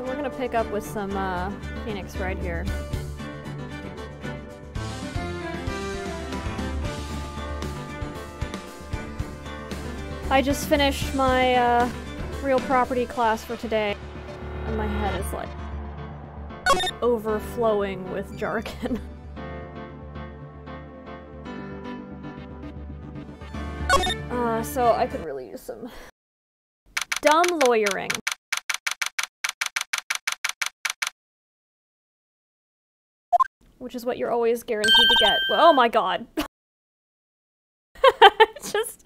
So we're gonna pick up with some Phoenix right here. I just finished my real property class for today, and my head is like overflowing with jargon. So I could really use some dumb lawyering. Which is what you're always guaranteed to get. Well, oh my god. Just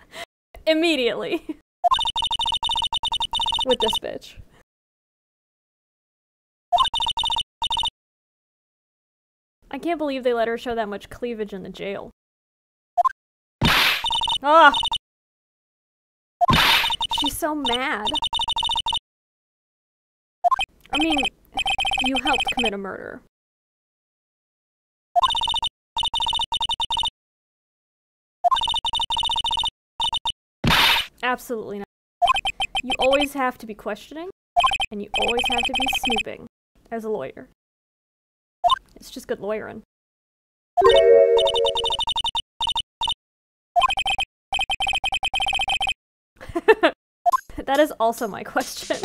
immediately. With this bitch. I can't believe they let her show that much cleavage in the jail. Ah! She's so mad. I mean, you helped commit a murder. Absolutely not. You always have to be questioning, and you always have to be snooping as a lawyer. It's just good lawyering. That is also my question.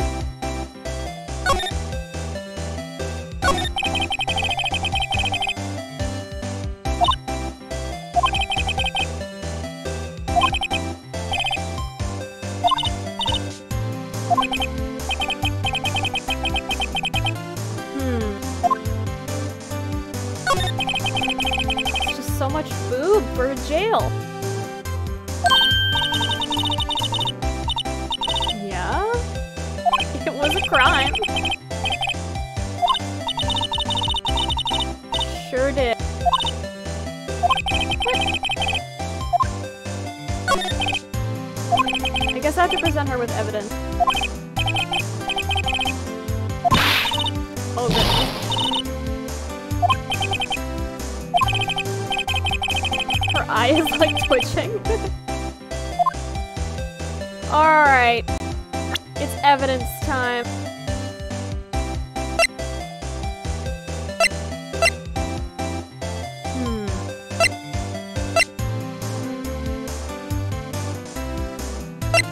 It's just so much boob for a jail. Yeah? It was a crime. Sure did. I guess I have to present her with evidence. Oh, goodness. Her eye is like twitching. Alright. It's evidence time.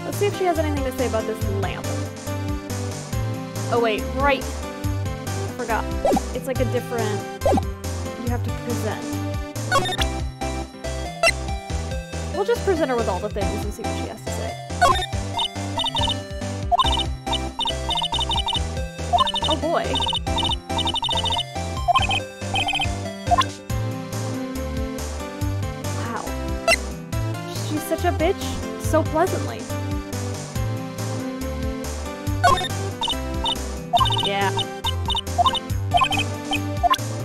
Let's see if she has anything to say about this lamp. Oh wait, right. I forgot. It's like a different... You have to present. We'll just present her with all the things and see what she has to say. Oh boy. Wow. She's such a bitch, so pleasantly. Yeah.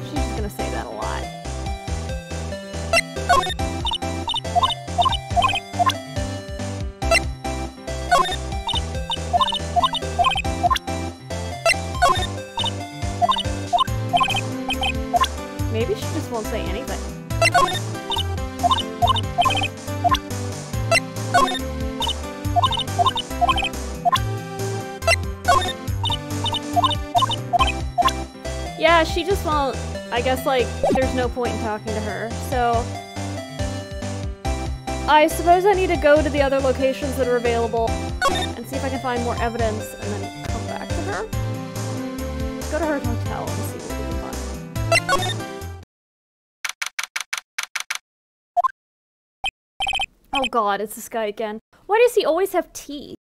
She's just gonna say that a lot. Maybe she just won't say anything. Yeah, she just won't. I guess, like, there's no point in talking to her, so... I suppose I need to go to the other locations that are available and see if I can find more evidence and then come back to her. Let's go to her hotel and see what we can find. Oh god, it's this guy again. Why does he always have tea?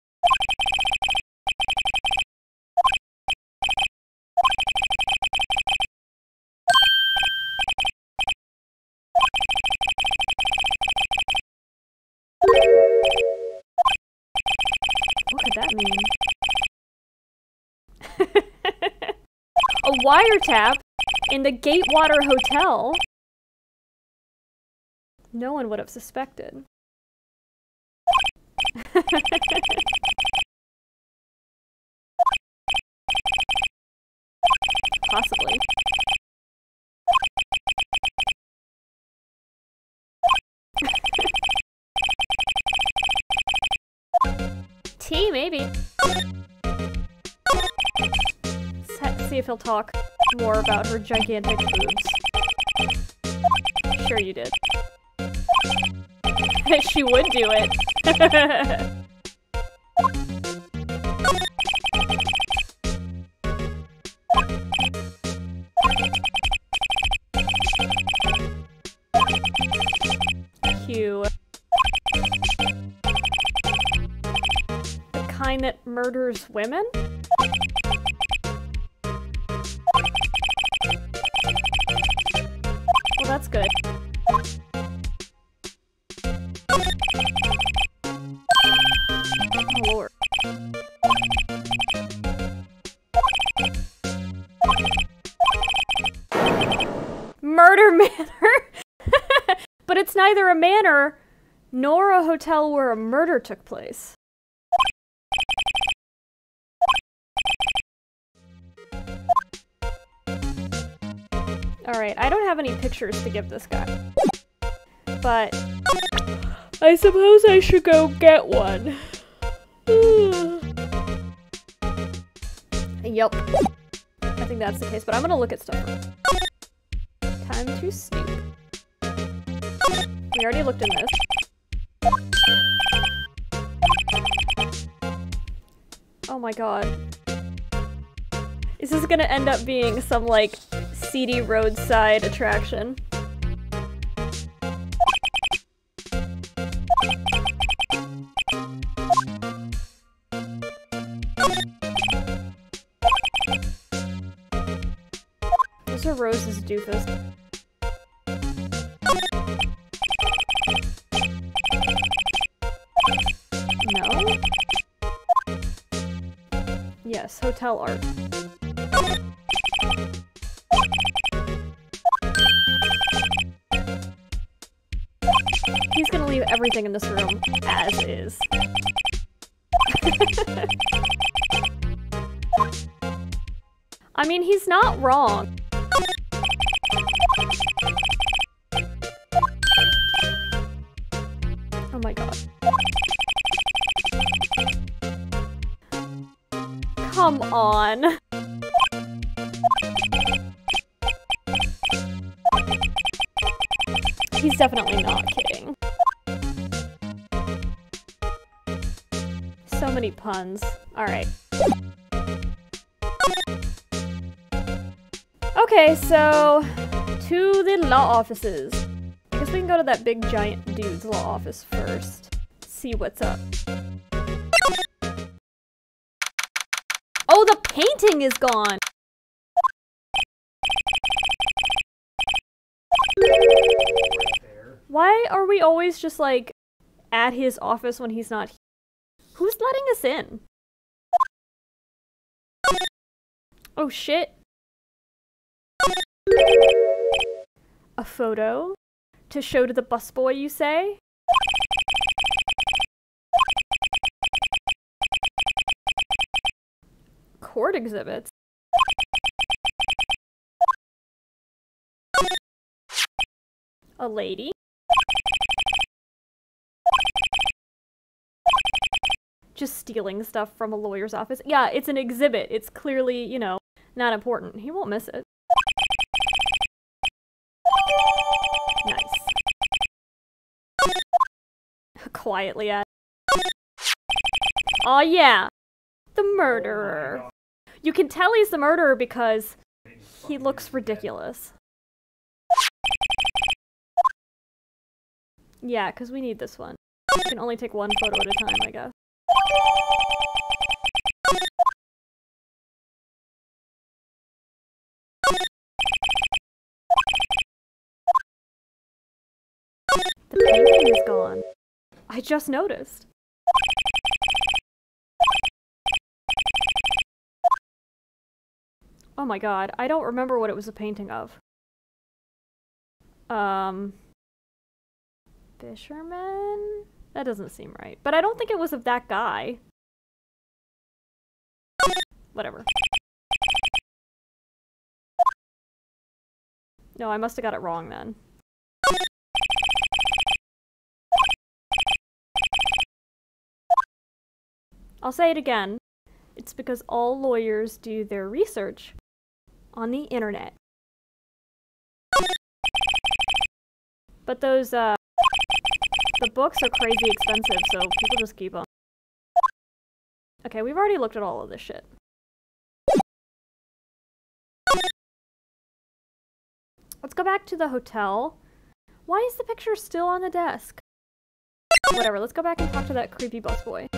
What could that mean? A wiretap in the Gatewater Hotel? No one would have suspected. Possibly. Tea, maybe. see if he'll talk more about her gigantic boobs. Sure you did. She would do it. Cute. The kind that murders women? Well, that's good. Oh, Lord. Murder manor? But it's neither a manor nor a hotel where a murder took place. Alright, I don't have any pictures to give this guy. But I suppose I should go get one. Yup. I think that's the case, but I'm gonna look at stuff. Time to snoop. We already looked in this. Oh my god. Is this gonna end up being some, like, seedy roadside attraction? Those are Rose's doofus. No? Yes, hotel art. He's gonna leave everything in this room as is. I mean, he's not wrong. Oh my god. Come on. He's definitely not kidding. So many puns. Alright. Okay, so to the law offices. I guess we can go to that big giant dude's law office first. See what's up. Oh, the painting is gone! Why are we always just, like, at his office when he's not here? Who's letting us in? Oh, shit. A photo? To show to the busboy, you say? Court exhibits? A lady? Just stealing stuff from a lawyer's office? Yeah, it's an exhibit. It's clearly, you know, not important. He won't miss it. Nice. Quietly at. Aw, yeah. The murderer. You can tell he's the murderer because he looks ridiculous. Yeah, because we need this one. You can only take one photo at a time, I guess. The painting is gone. I just noticed. Oh my god, I don't remember what it was a painting of. Fisherman? That doesn't seem right. But I don't think it was of that guy. Whatever. No, I must have got it wrong then. I'll say it again. It's because all lawyers do their research on the internet. But those, the books are crazy expensive, so people just keep them. Okay, we've already looked at all of this shit. Let's go back to the hotel. Why is the picture still on the desk? Whatever, let's go back and talk to that creepy busboy.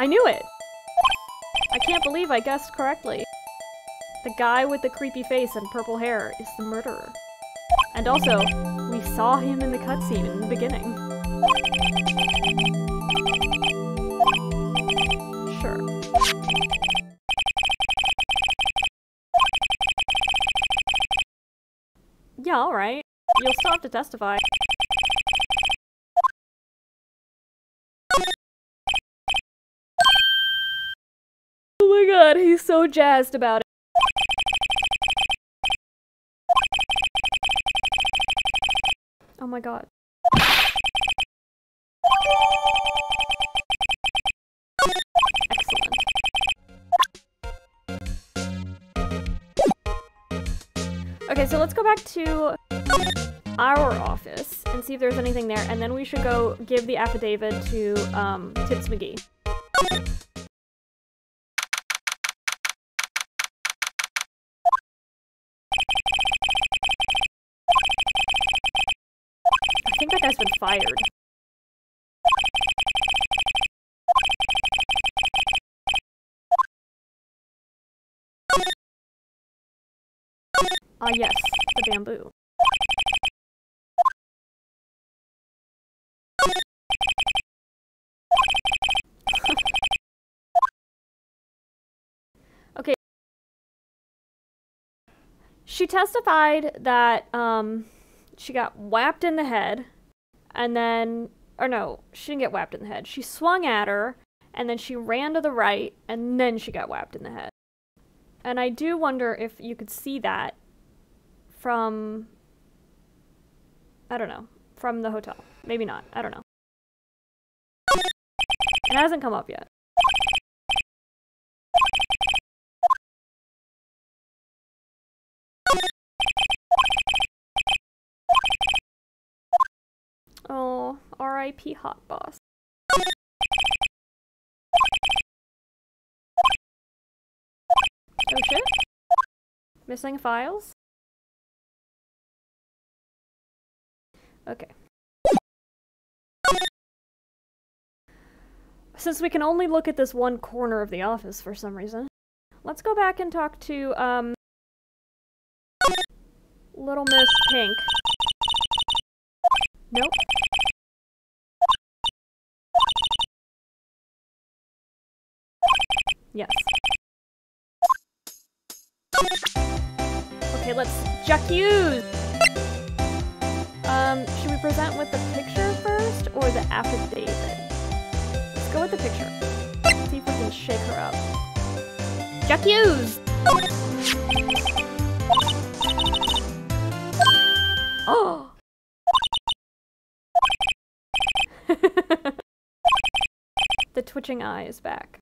I knew it! I can't believe I guessed correctly. The guy with the creepy face and purple hair is the murderer. And also, we saw him in the cutscene in the beginning. Sure. Yeah, alright. You'll still have to testify. Oh my god, he's so jazzed about it. Oh my god. Excellent. Okay, so let's go back to our office and see if there's anything there, and then we should go give the affidavit to, Tits McGee. I think that guy's been fired. Ah, yes, the bamboo. Okay. She testified that, she got whapped in the head, and then, or no, she didn't get whapped in the head. She swung at her, and then she ran to the right, and then she got whapped in the head. And I do wonder if you could see that from, I don't know, from the hotel. Maybe not, I don't know. It hasn't come up yet. Oh, R.I.P. Hot Boss. Oh shit? Missing files? Okay. Since we can only look at this one corner of the office for some reason, let's go back and talk to, Little Miss Pink. Nope. Yes. Okay, let's j'accuse! Should we present with the picture first, or the affidavit? Let's go with the picture. See if we can shake her up. J'accuse! Oh! The twitching eye is back.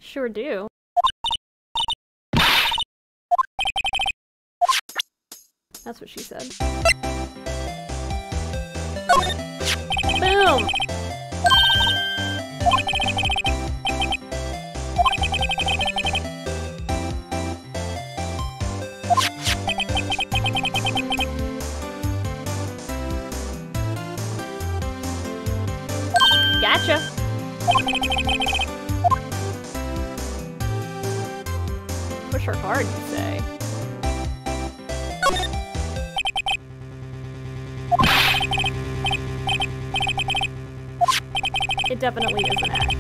Sure do. That's what she said. Boom! Gotcha! Push her hard, you say. It definitely is an act.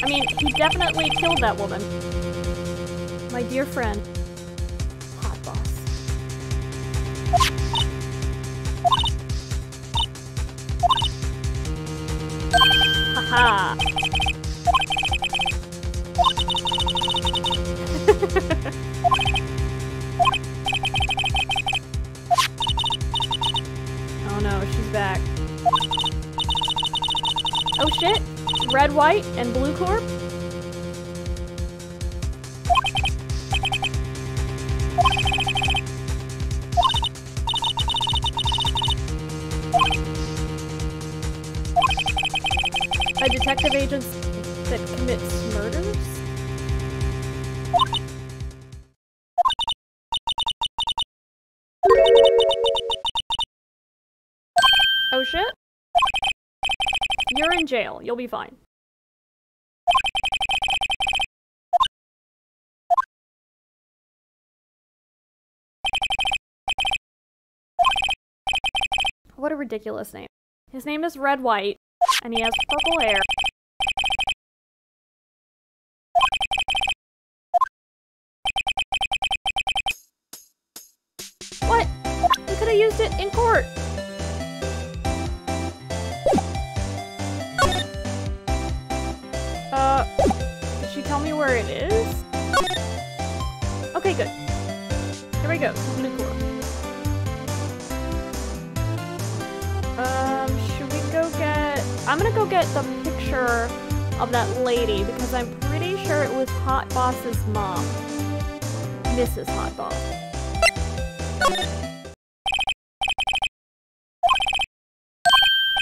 I mean, he definitely killed that woman. My dear friend. Hot boss. Haha. Oh no, she's back. Oh shit! Red, white, and blue corp? A detective agent that commits murders? Oh shit? You're in jail. You'll be fine. What a ridiculous name. His name is Red White, and he has purple hair. What? We could have used it in court. Did she tell me where it is? Okay, good. Here we go. Blue corp. Should we go get... I'm gonna go get the picture of that lady because I'm pretty sure it was Hot Boss's mom. Mrs. Hot Boss.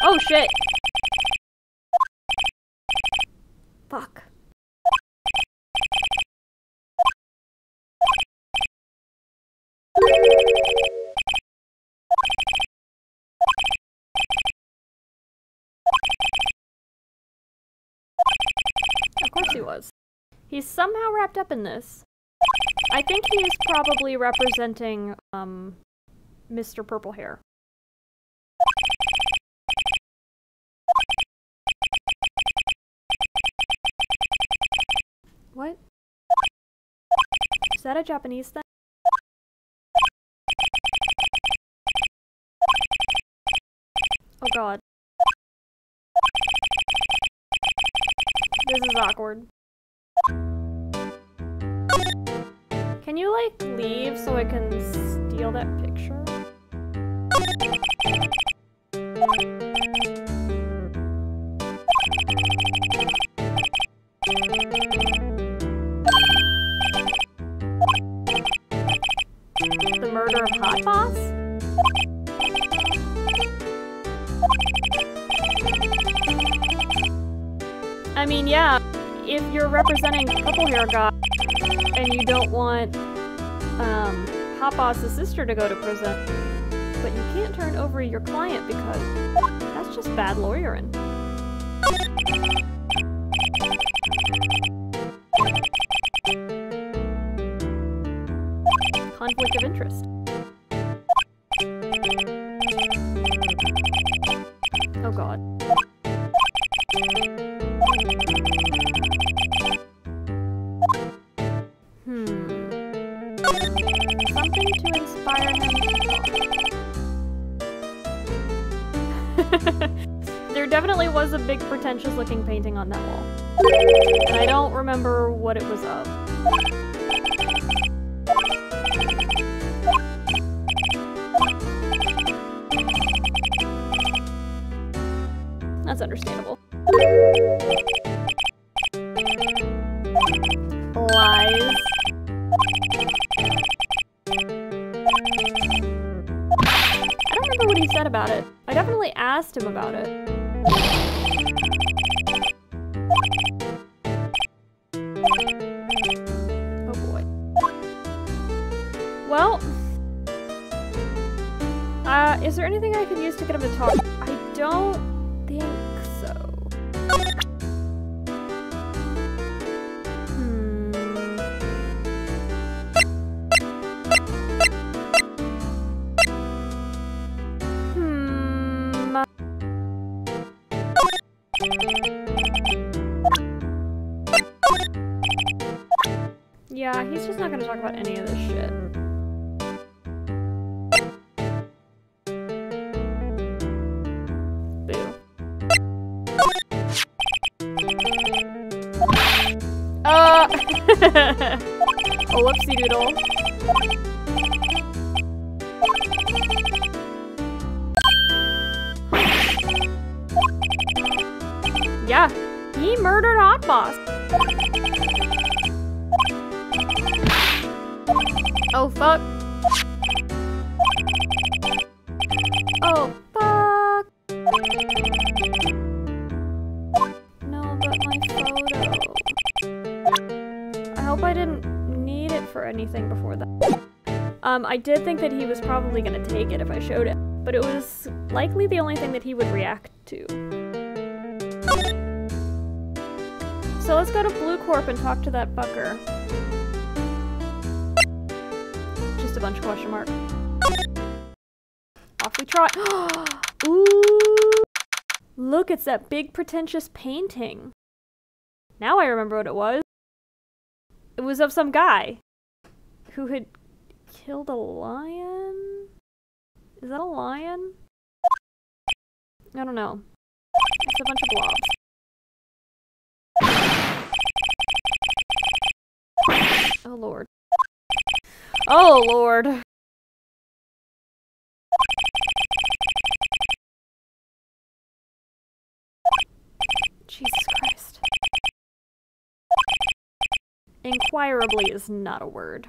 Oh shit! Fuck. Of course he was. He's somehow wrapped up in this. I think he's probably representing, Mr. Purple Hair. What? Is that a Japanese thing? Oh god. This is awkward. Can you, like, leave so I can steal that picture? The murder of Hot Boss? I mean, yeah, if you're representing Purple Hair Guy and you don't want Hot Boss's sister to go to prison, but you can't turn over your client because that's just bad lawyering. Conflict of interest. Oh god. Something to inspire him to talk. There definitely was a big pretentious looking painting on that wall. And I don't remember what it was of. That's understandable. Lies. I don't remember what he said about it. I definitely asked him about it. Oh boy. Well, is there anything I could use to get him to talk? I don't think so. Yeah, he's just not gonna talk about any of this shit. Boo. Oh, whoopsie doodle. Yeah, he murdered Hot Boss. Oh, fuck. Oh, fuck. No, but my photo. I hope I didn't need it for anything before that. I did think that he was probably gonna take it if I showed it, but it was likely the only thing that he would react to. So let's go to Blue Corp and talk to that fucker. Just a bunch of question marks. Off we trot. Ooh! Look, it's that big pretentious painting. Now I remember what it was. It was of some guy who had killed a lion? Is that a lion? I don't know. It's a bunch of blobs. Oh lord. Oh lord. Jesus Christ. Inquirably is not a word.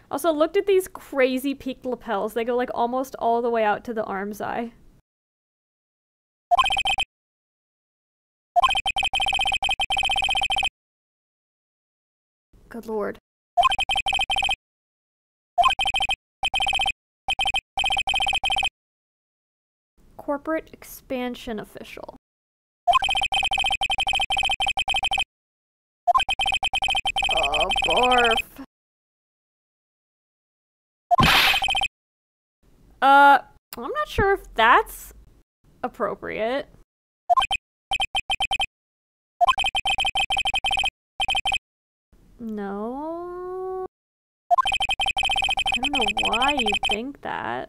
Also, looked at these crazy peaked lapels. They go like almost all the way out to the arm's eye. Good lord. Corporate expansion official. Oh, barf. I'm not sure if that's appropriate. No. I don't know why you'd think that.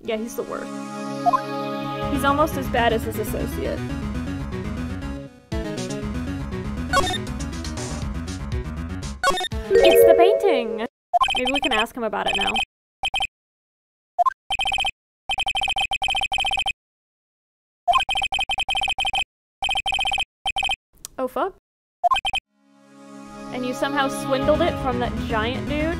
Yeah, he's the worst. He's almost as bad as his associate. It's the painting! Maybe we can ask him about it now. Oh fuck. And you somehow swindled it from that giant dude?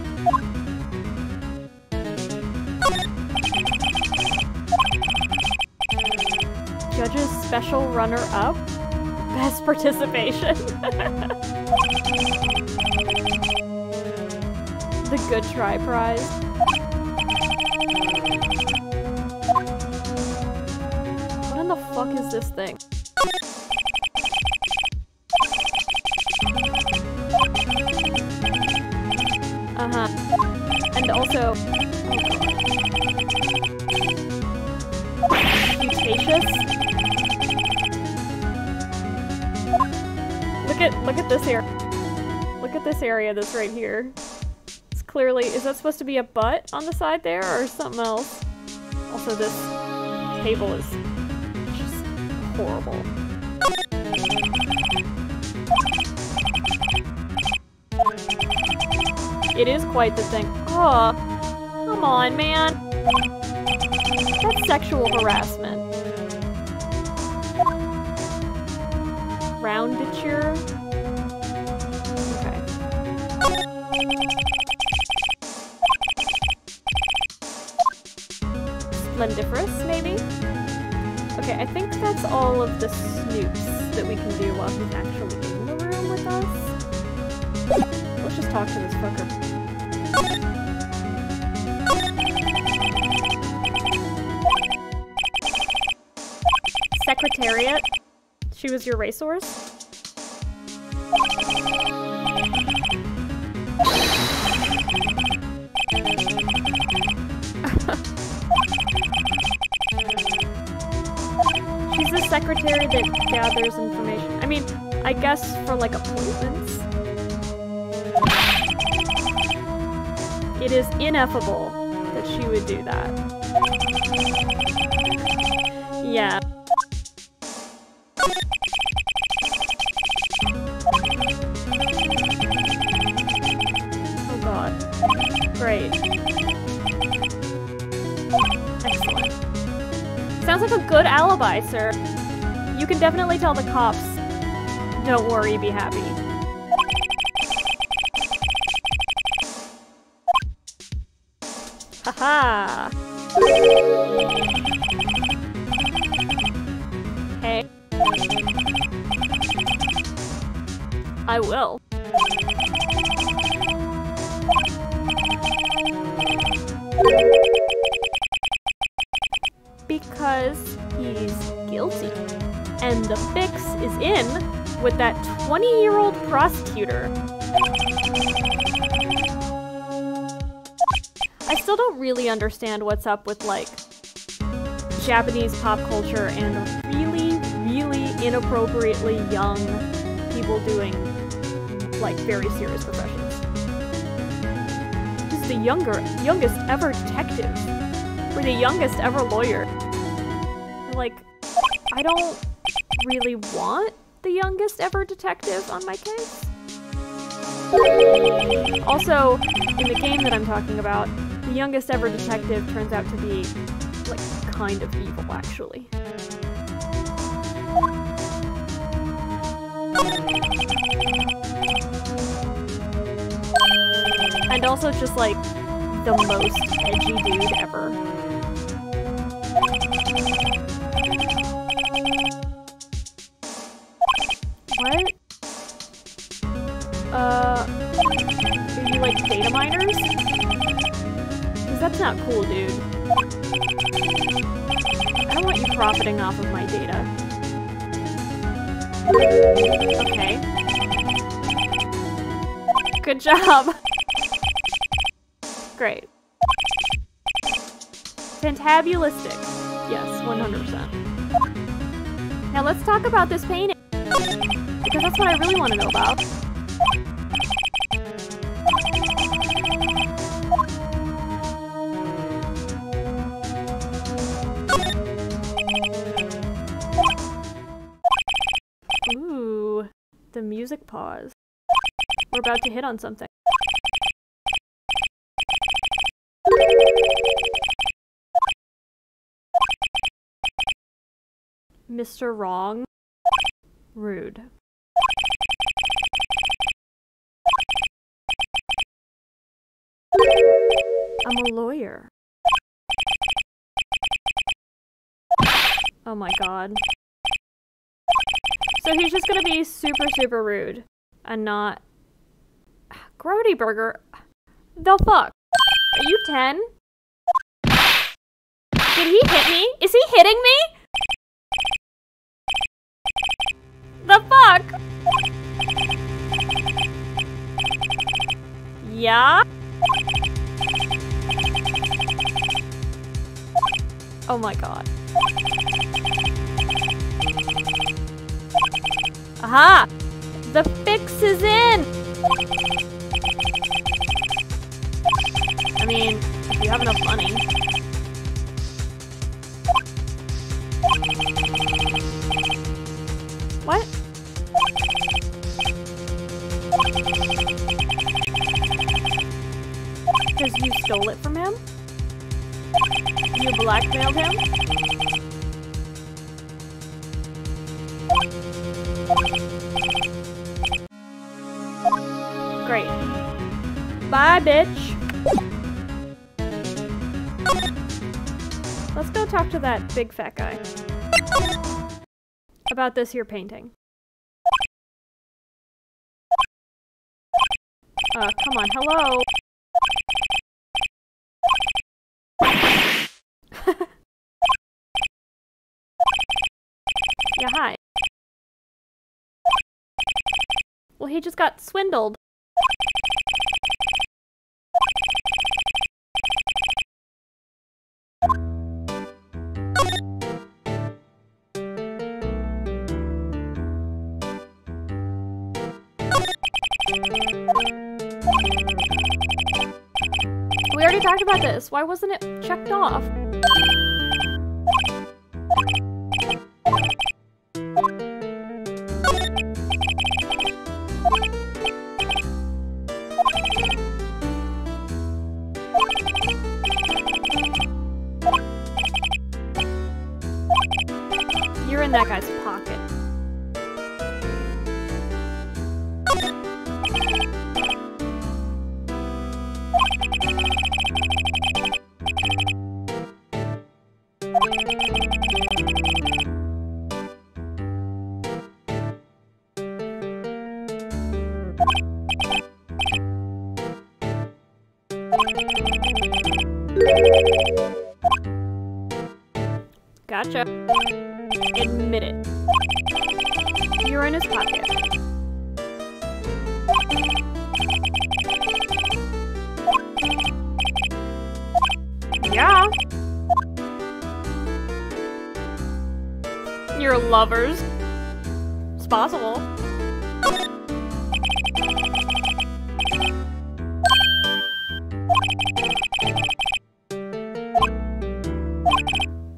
Judge's special runner-up? Best participation. The Good Try prize. What in the fuck is this thing? Uh-huh. And also... Oh god. Mutacious? Look at this here. Look at this area that's right here. It's clearly... Is that supposed to be a butt on the side there or something else? Also, this table is just horrible. It is quite the thing. Oh, come on, man. That's sexual harassment. Rounditure? Okay. Splendiferous, maybe? Okay, I think that's all of the snoops that we can do while he's actually in the room with us. Let's just talk to this fucker. Secretariat? She was your racehorse? secretary that gathers information. I mean, I guess for like appointments. It is ineffable that she would do that. Yeah. Oh god. Great. Excellent. Sounds like a good alibi, sir. You can definitely tell the cops, don't worry, be happy. Haha! Hey. I will. Because he's guilty. And the fix is in with that 20-year-old prosecutor. I still don't really understand what's up with, like, Japanese pop culture and really, really inappropriately young people doing, like, very serious professions. This is the youngest ever detective. Or the youngest ever lawyer. Like, I don't really want the youngest ever detective on my case. Also, in the game that I'm talking about, the youngest ever detective turns out to be, like, kind of evil, actually. And also just, like, the most edgy dude ever. What? Are you, like, data miners? Because that's not cool, dude. I don't want you profiting off of my data. Okay. Good job! Great. Fantabulistic. Yes, 100%. Now let's talk about this painting. Because that's what I really want to know about. Ooh, the music pause. We're about to hit on something. Mr. Wrong. Rude. I'm a lawyer. Oh my god. So he's just gonna be super, super rude. And not... Grody Burger? The fuck? Are you 10? Did he hit me? Is he hitting me? The fuck? Yeah? Oh my god. Aha! The fix is in! I mean, if you have enough money. What? Because you stole it from him? You blackmailed him? Great. Bye, bitch. Let's go talk to that big fat guy. About this here painting. Come on, hello? Yeah, hi. Well, he just got swindled. We already talked about this. Why wasn't it checked off? You're in that guy's pocket. Gotcha. Admit it. You're in his pocket. Yeah. You're lovers. It's possible.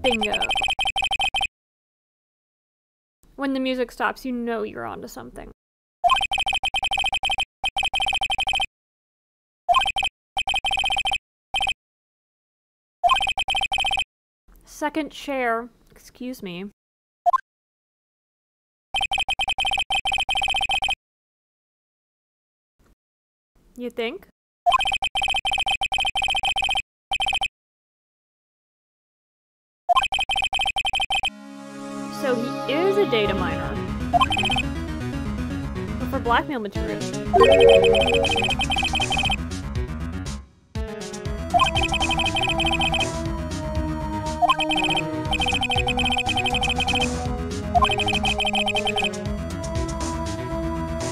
Bingo. When the music stops, you know you're onto something. Second chair. Excuse me. You think? So he is a data miner. But for blackmail material.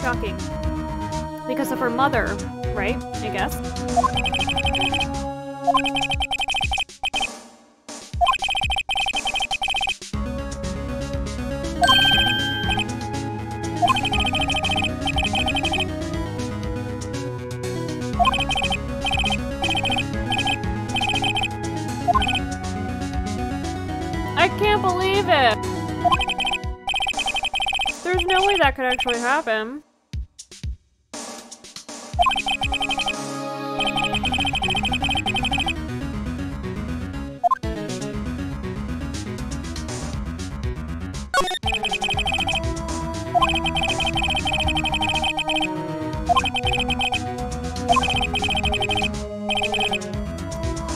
Shocking. Because of her mother, right? I guess. I can't believe it! There's no way that could actually happen.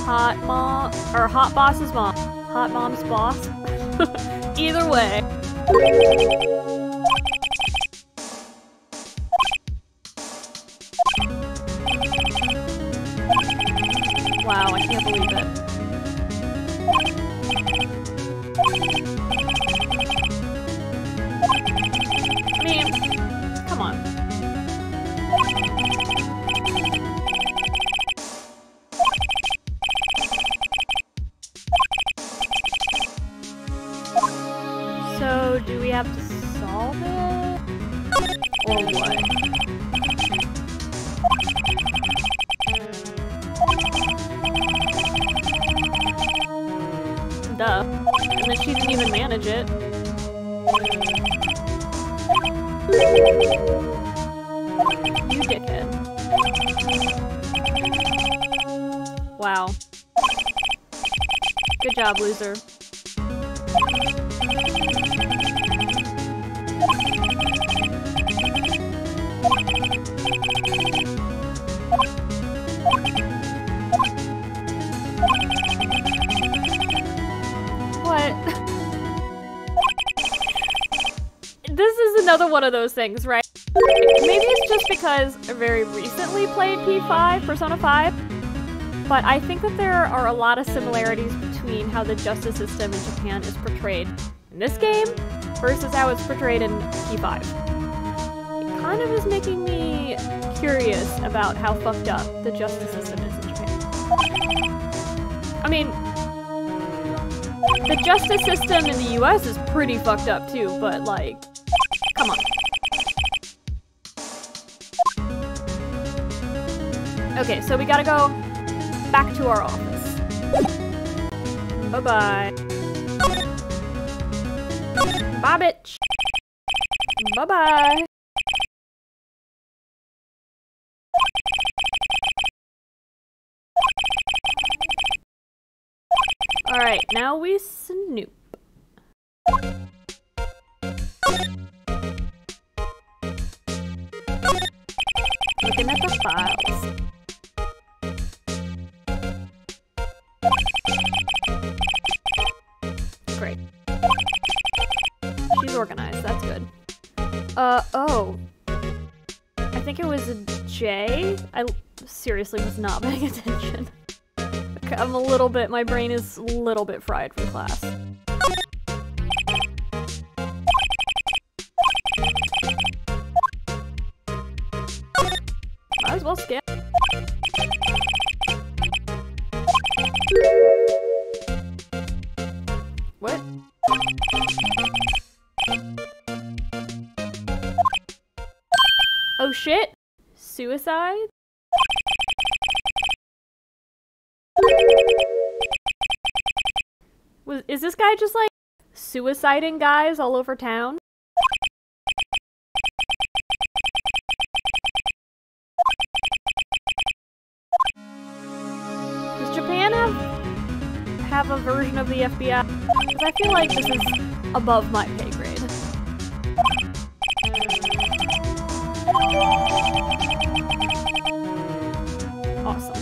Hot mom, or hot boss's mom. Hot mom's boss. Either way. Wow, I can't believe it. I mean, come on. So, do we have to solve it? Or what? Duh. And then she didn't even manage it. You dickhead. Wow. Good job, loser. This is another one of those things, right? Maybe it's just because I very recently played P5, Persona 5, but I think that there are a lot of similarities between how the justice system in Japan is portrayed in this game versus how it's portrayed in P5. It kind of is making me curious about how fucked up the justice system is in Japan. I mean, the justice system in the US is pretty fucked up too, but like, come on. Okay, so we gotta go back to our office. Bye-bye. Bye, bitch. Bye-bye. Alright, now we snoop. Looking at the files. Great. She's organized, that's good. Oh. I think it was a J? I seriously was not paying attention. I'm a little bit, my brain is a little bit fried from class. Might as well skip. What? Oh shit! Suicide? Is this guy just like suiciding guys all over town? Does Japan have a version of the FBI? Because I feel like this is above my pay grade. Awesome.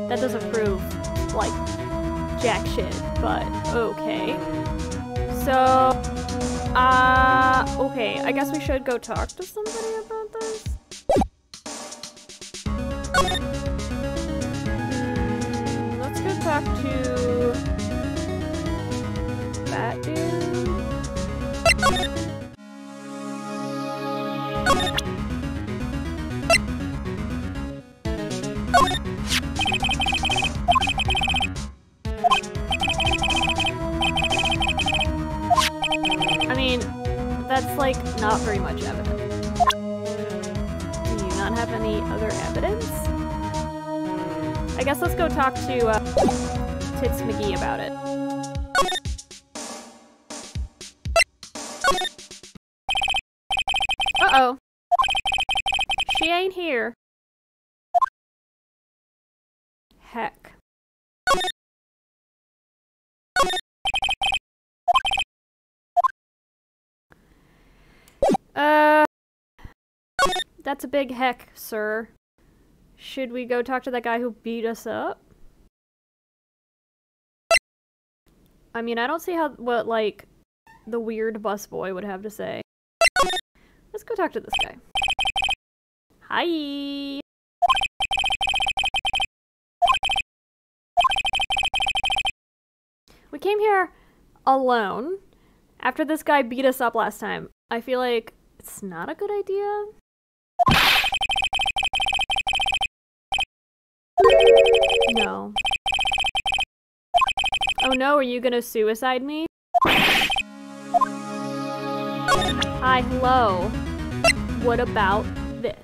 That doesn't prove, like, jack shit, but okay. So, okay, I guess we should go talk to somebody about this. Let's go talk to that dude. I mean, that's like not very much evidence. Do you not have any other evidence? I guess let's go talk to Tits McGee about it. Uh-oh. She ain't here. Heck. That's a big heck, sir. Should we go talk to that guy who beat us up? I mean, I don't see what, like, the weird busboy would have to say. Let's go talk to this guy. Hi! We came here alone after this guy beat us up last time. I feel like it's not a good idea. No. Oh no, are you gonna suicide me? Hi, hello. What about this?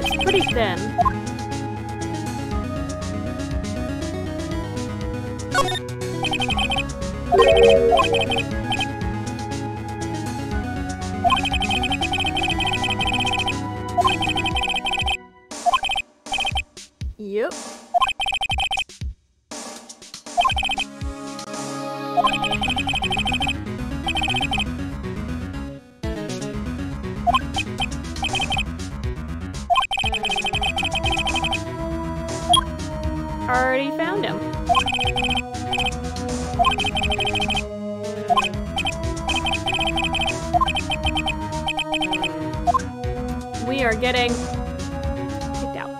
It's pretty thin. Yep. Already found him. We are getting kicked out.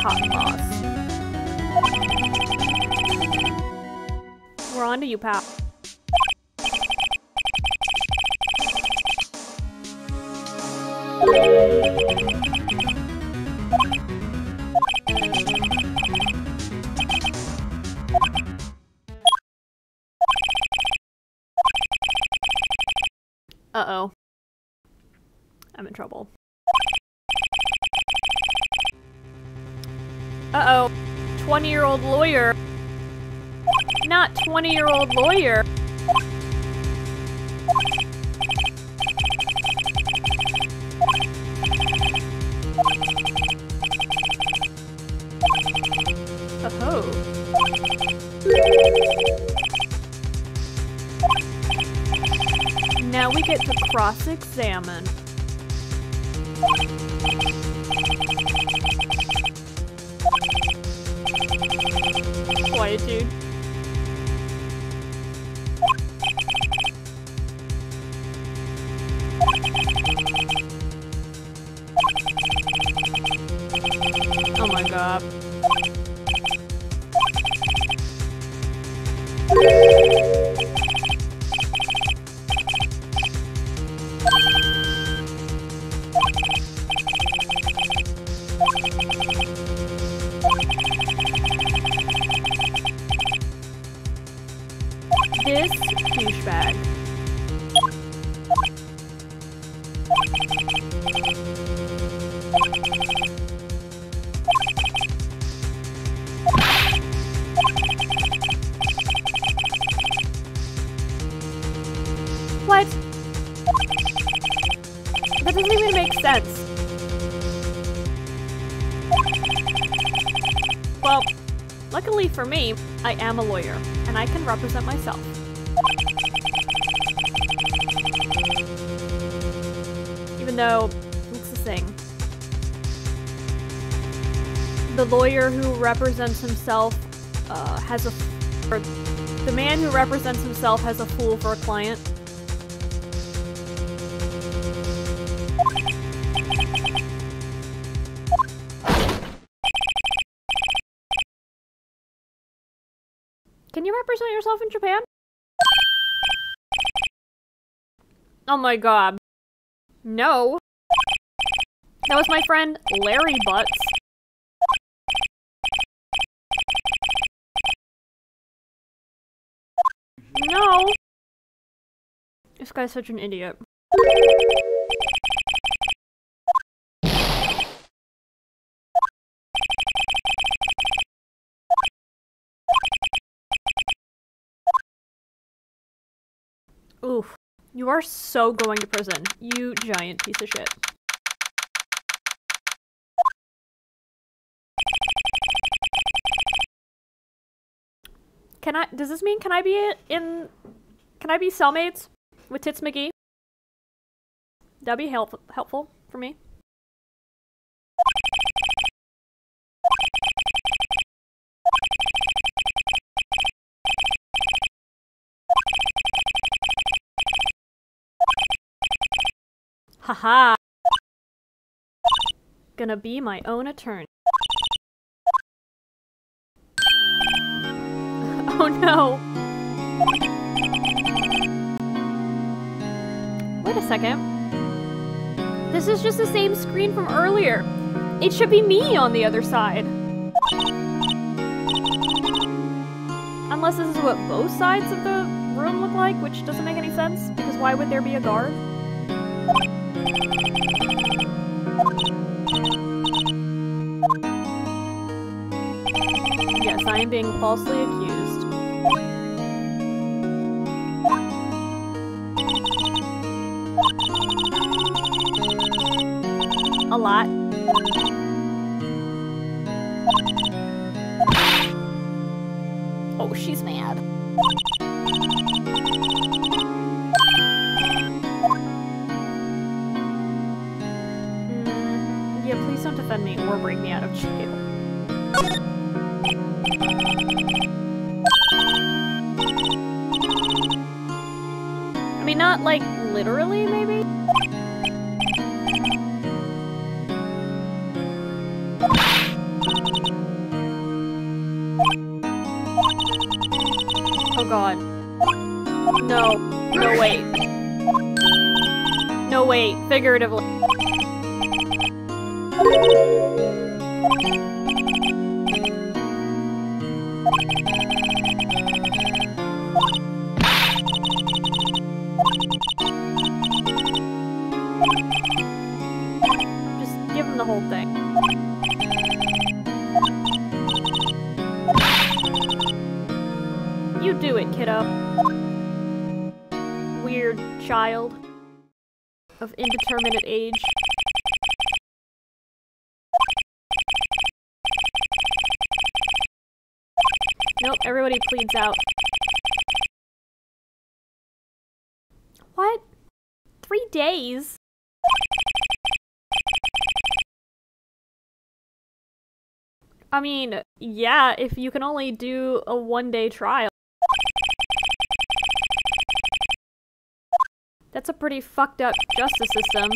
hot boss. We're on to you, pal. Uh-oh. I'm in trouble. Uh-oh. 20-year-old lawyer. Not 20-year-old lawyer. Oh. Now we get to cross-examine. Quietude. Oh my god. This douchebag. What? That doesn't even make sense. Well, luckily for me, I am a lawyer, and I can represent myself. Even though, what's the thing? The lawyer who represents himself or the man who represents himself has a fool for a client. Can you represent yourself in Japan? Oh my god. No. That was my friend Larry Butts. No. This guy's such an idiot. Oof. You are so going to prison, you giant piece of shit. Does this mean can I be cellmates with Tits McGee? That'd be helpful for me. Haha. Gonna be my own attorney. Oh no. Wait a second. This is just the same screen from earlier. It should be me on the other side. Unless this is what both sides of the room look like, which doesn't make any sense, because why would there be a guard? Yes, I am being falsely accused. A lot. Oh, she's mad. Yeah, please don't defend me or break me out of jail. I mean, not like literally, maybe? god. No. No, wait. No, wait. Figuratively. Just give him the whole thing. You do it, kiddo. Weird child of indeterminate age. Nope, everybody pleads out. What? 3 days? I mean, yeah, if you can only do a 1-day trial. That's a pretty fucked up justice system.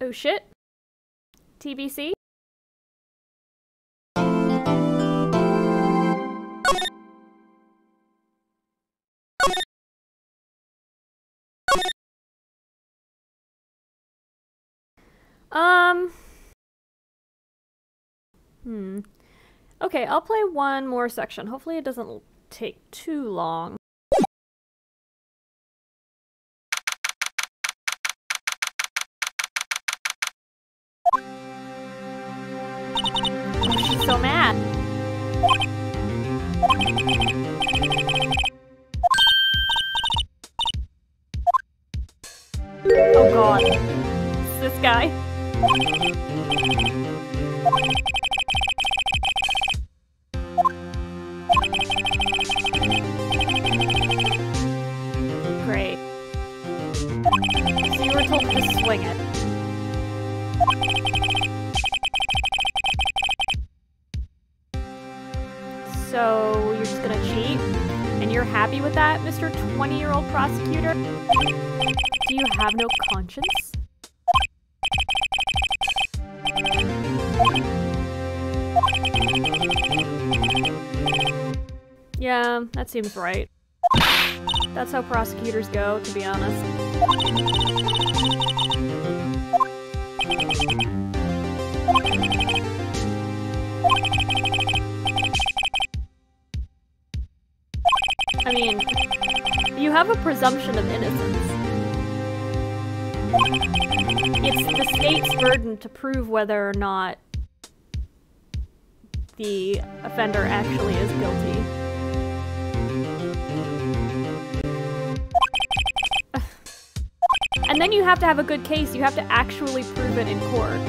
Oh shit. TBC? Okay, I'll play one more section. Hopefully it doesn't take too long. Oh, she's so mad. Oh god. It's this guy. Great. So you were told to just swing it. So you're just gonna cheat? And you're happy with that, Mr. 20-year-old prosecutor? Do you have no conscience? Yeah, that seems right. That's how prosecutors go, to be honest. I mean, you have a presumption of innocence. It's the state's burden to prove whether or not the offender actually is guilty. And then you have to have a good case. You have to actually prove it in court.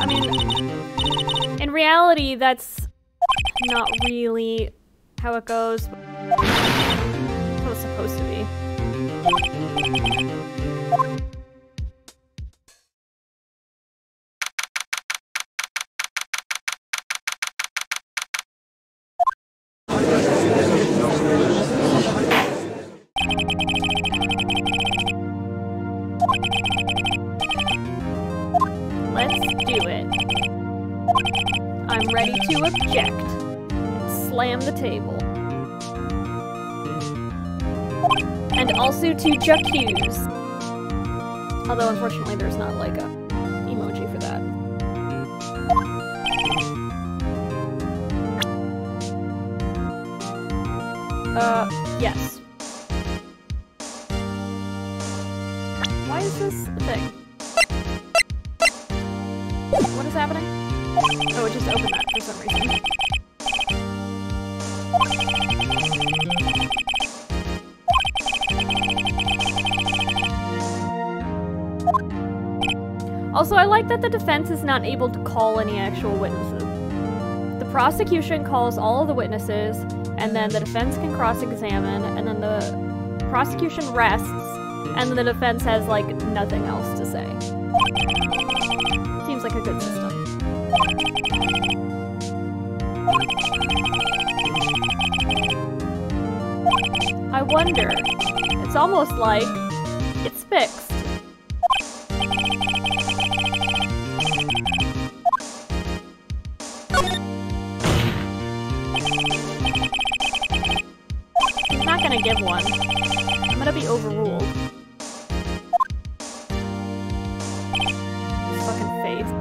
I mean, in reality, that's not really how it goes. It's how it's supposed to be. Let's do it. I'm ready to object. Slam the table. And also to j'accuse. Although unfortunately there's not like a emoji for that. Yes. Why is this a thing? What is happening? Oh, it just opened that for some reason. Also, I like that the defense is not able to call any actual witnesses. The prosecution calls all of the witnesses, and then the defense can cross-examine, and then the prosecution rests, and then the defense has, like, nothing else to say. Seems like a good system. I wonder. It's almost like it's fixed. He's not gonna give one. I'm gonna be overruled. His fucking face.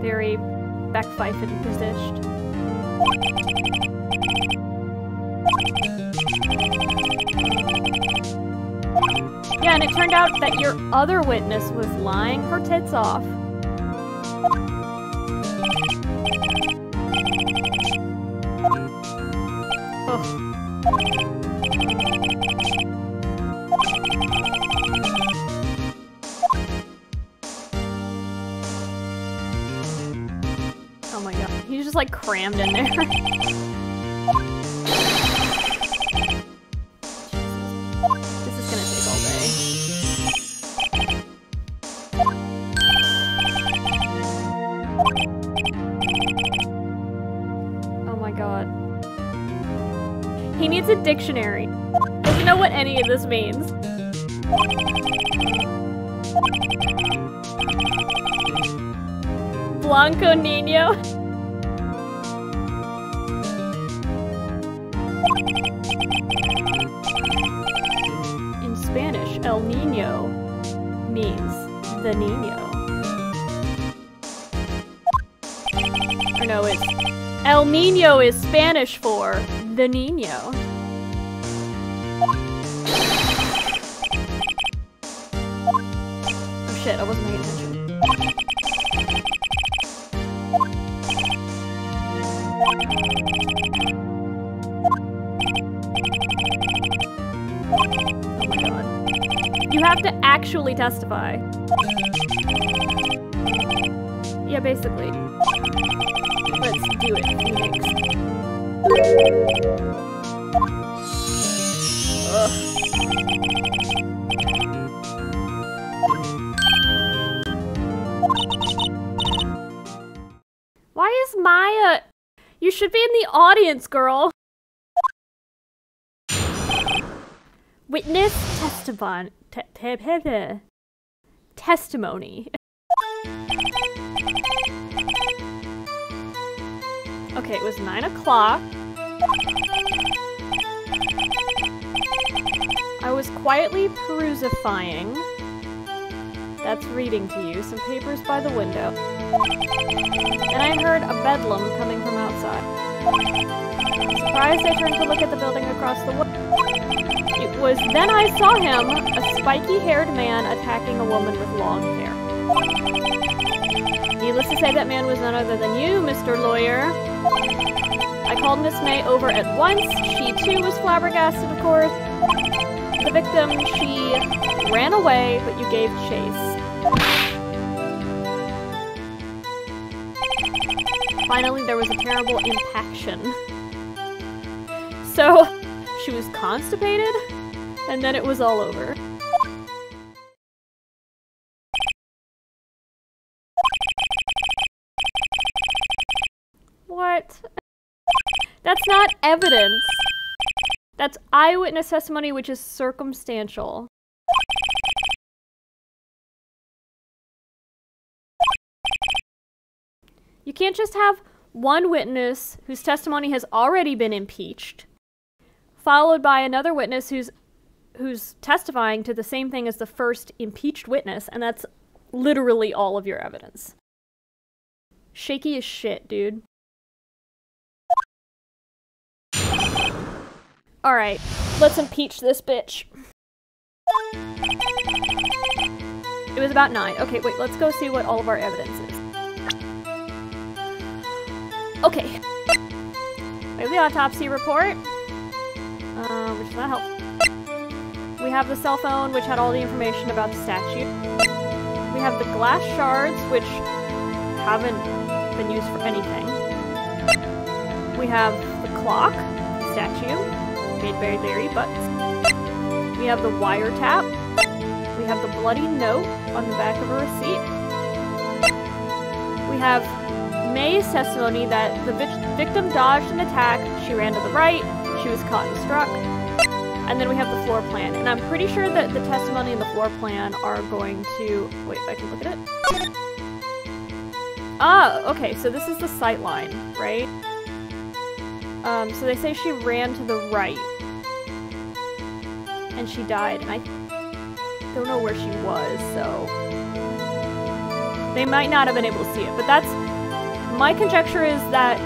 Very backpfeifed positioned. Yeah, and it turned out that your other witness was lying her tits off. Ugh. Oh my god. He's just like crammed in there. This is gonna take all day. Oh my god. He needs a dictionary. Doesn't know what any of this means. Blanco Nino. In Spanish, El Nino means the Nino. Or no, it's El Nino is Spanish for the Nino. Oh shit, I wasn't paying attention. Oh my god. You have to actually testify. Yeah, basically. Let's do it, Phoenix. Ugh. Why is Maya? You should be in the audience, girl. Witness testimony. Okay, it was 9 o'clock. I was quietly perusifying. That's reading to you. Some papers by the window. And I heard a bedlam coming from outside. Surprised, I turned to look at the building across the way. It was then I saw him, a spiky-haired man attacking a woman with long hair. Needless to say, that man was none other than you, Mr. Lawyer. I called Miss May over at once. She too was flabbergasted, of course. The victim, she ran away, but you gave chase. Finally, there was a terrible impaction. So, she was constipated, and then it was all over. What? That's not evidence. That's eyewitness testimony, which is circumstantial. You can't just have one witness whose testimony has already been impeached, followed by another witness who's testifying to the same thing as the first impeached witness, and that's literally all of your evidence. Shaky as shit, dude. Alright, let's impeach this bitch. It was about 9. Okay, wait, let's go see what all of our evidence is. Okay. We have the autopsy report, which is not helpful. We have the cell phone, which had all the information about the statue. We have the glass shards, which haven't been used for anything. We have the clock, statue, made by Larry Butts. We have the wiretap. We We have the bloody note on the back of her receipt. We have May's testimony that the victim dodged an attack, she ran to the right, she was caught and struck. And then we have the floor plan, and I'm pretty sure that the testimony and the floor plan are going to... Wait, I can look at it. Ah, okay, so this is the sight line, right? So they say she ran to the right. And she died, and I don't know where she was, so... They might not have been able to see it, but that's... My conjecture is that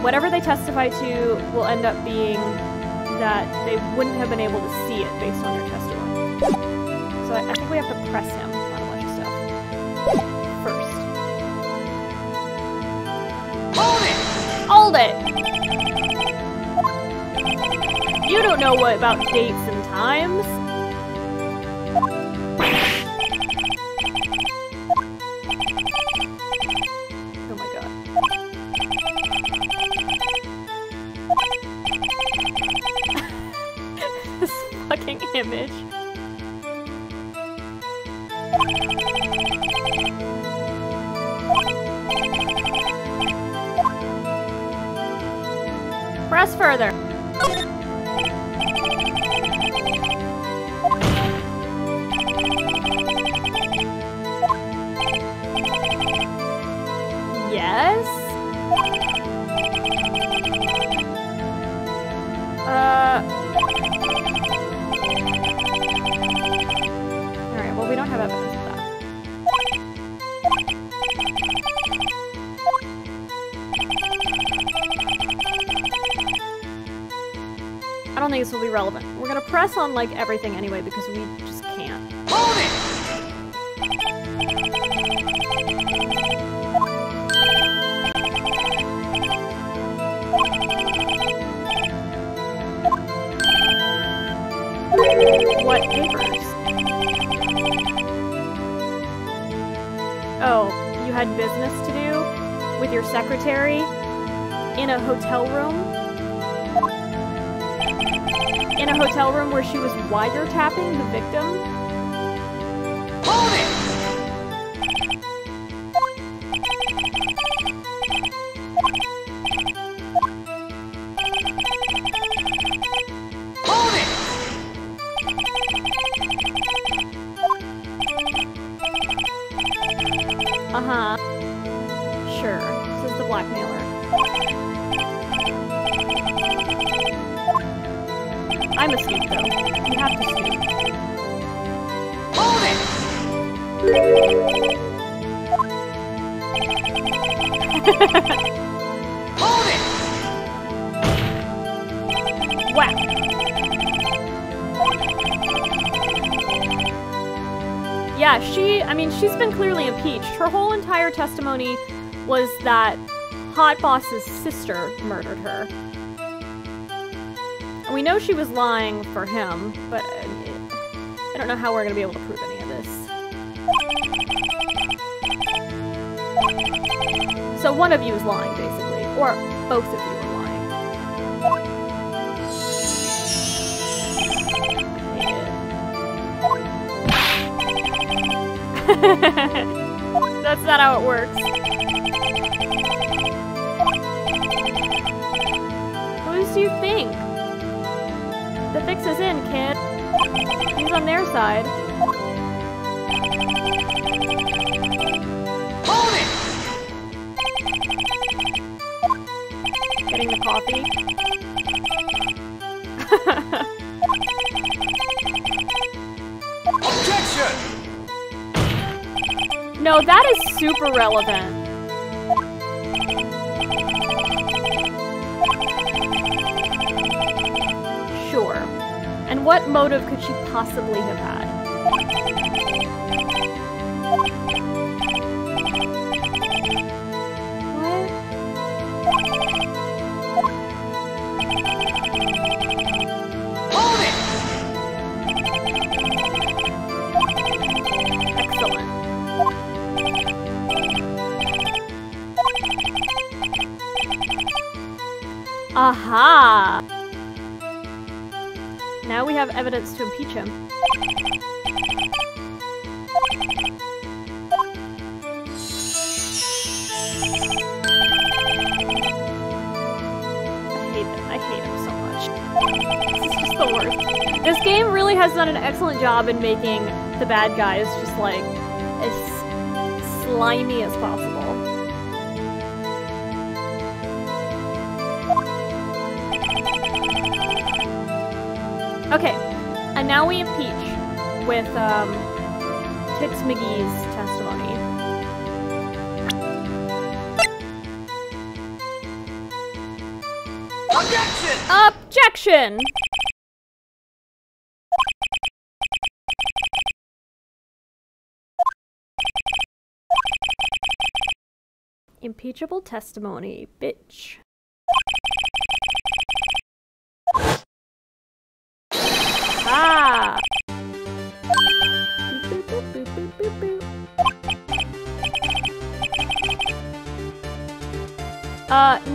whatever they testify to will end up being that they wouldn't have been able to see it based on their testimony. So I think we have to press him on a bunch of stuff. First. Hold it! You don't know what about dates and times. Oh my god. This fucking image. Press further. Yes? Alright, well we don't have evidence of that. I don't think this will be relevant. We're gonna press on, like, everything anyway because we just can't. Hold it! What papers? Oh, you had business to do with your secretary in a hotel room? In a hotel room where she was wiretapping the victim? Hold it! Hold it! Uh-huh. Sure. This is the blackmailer. I'm a snoop, though. You have to snoop. Hold it! Hold it! Whack! Yeah, she's been clearly impeached. Her whole entire testimony was that Hot Boss's sister murdered her. We know she was lying for him, but I don't know how we're going to be able to prove any of this. So one of you is lying, basically. Or both of you are lying. That's not how it works. Who do you think? The fix is in, kid. He's on their side. Hold it! Getting the coffee. Objection! No, that is super relevant. Sure. And what motive could she possibly have had? What? Hold it! Excellent. Aha! Now we have evidence to impeach him. I hate him so much. This is just the worst. This game really has done an excellent job in making the bad guys just like as slimy as possible. Okay, and now we impeach with Tits McGee's testimony. Objection! Objection! Impeachable testimony, bitch. Ah! Boop, boop, boop, boop, boop, boop.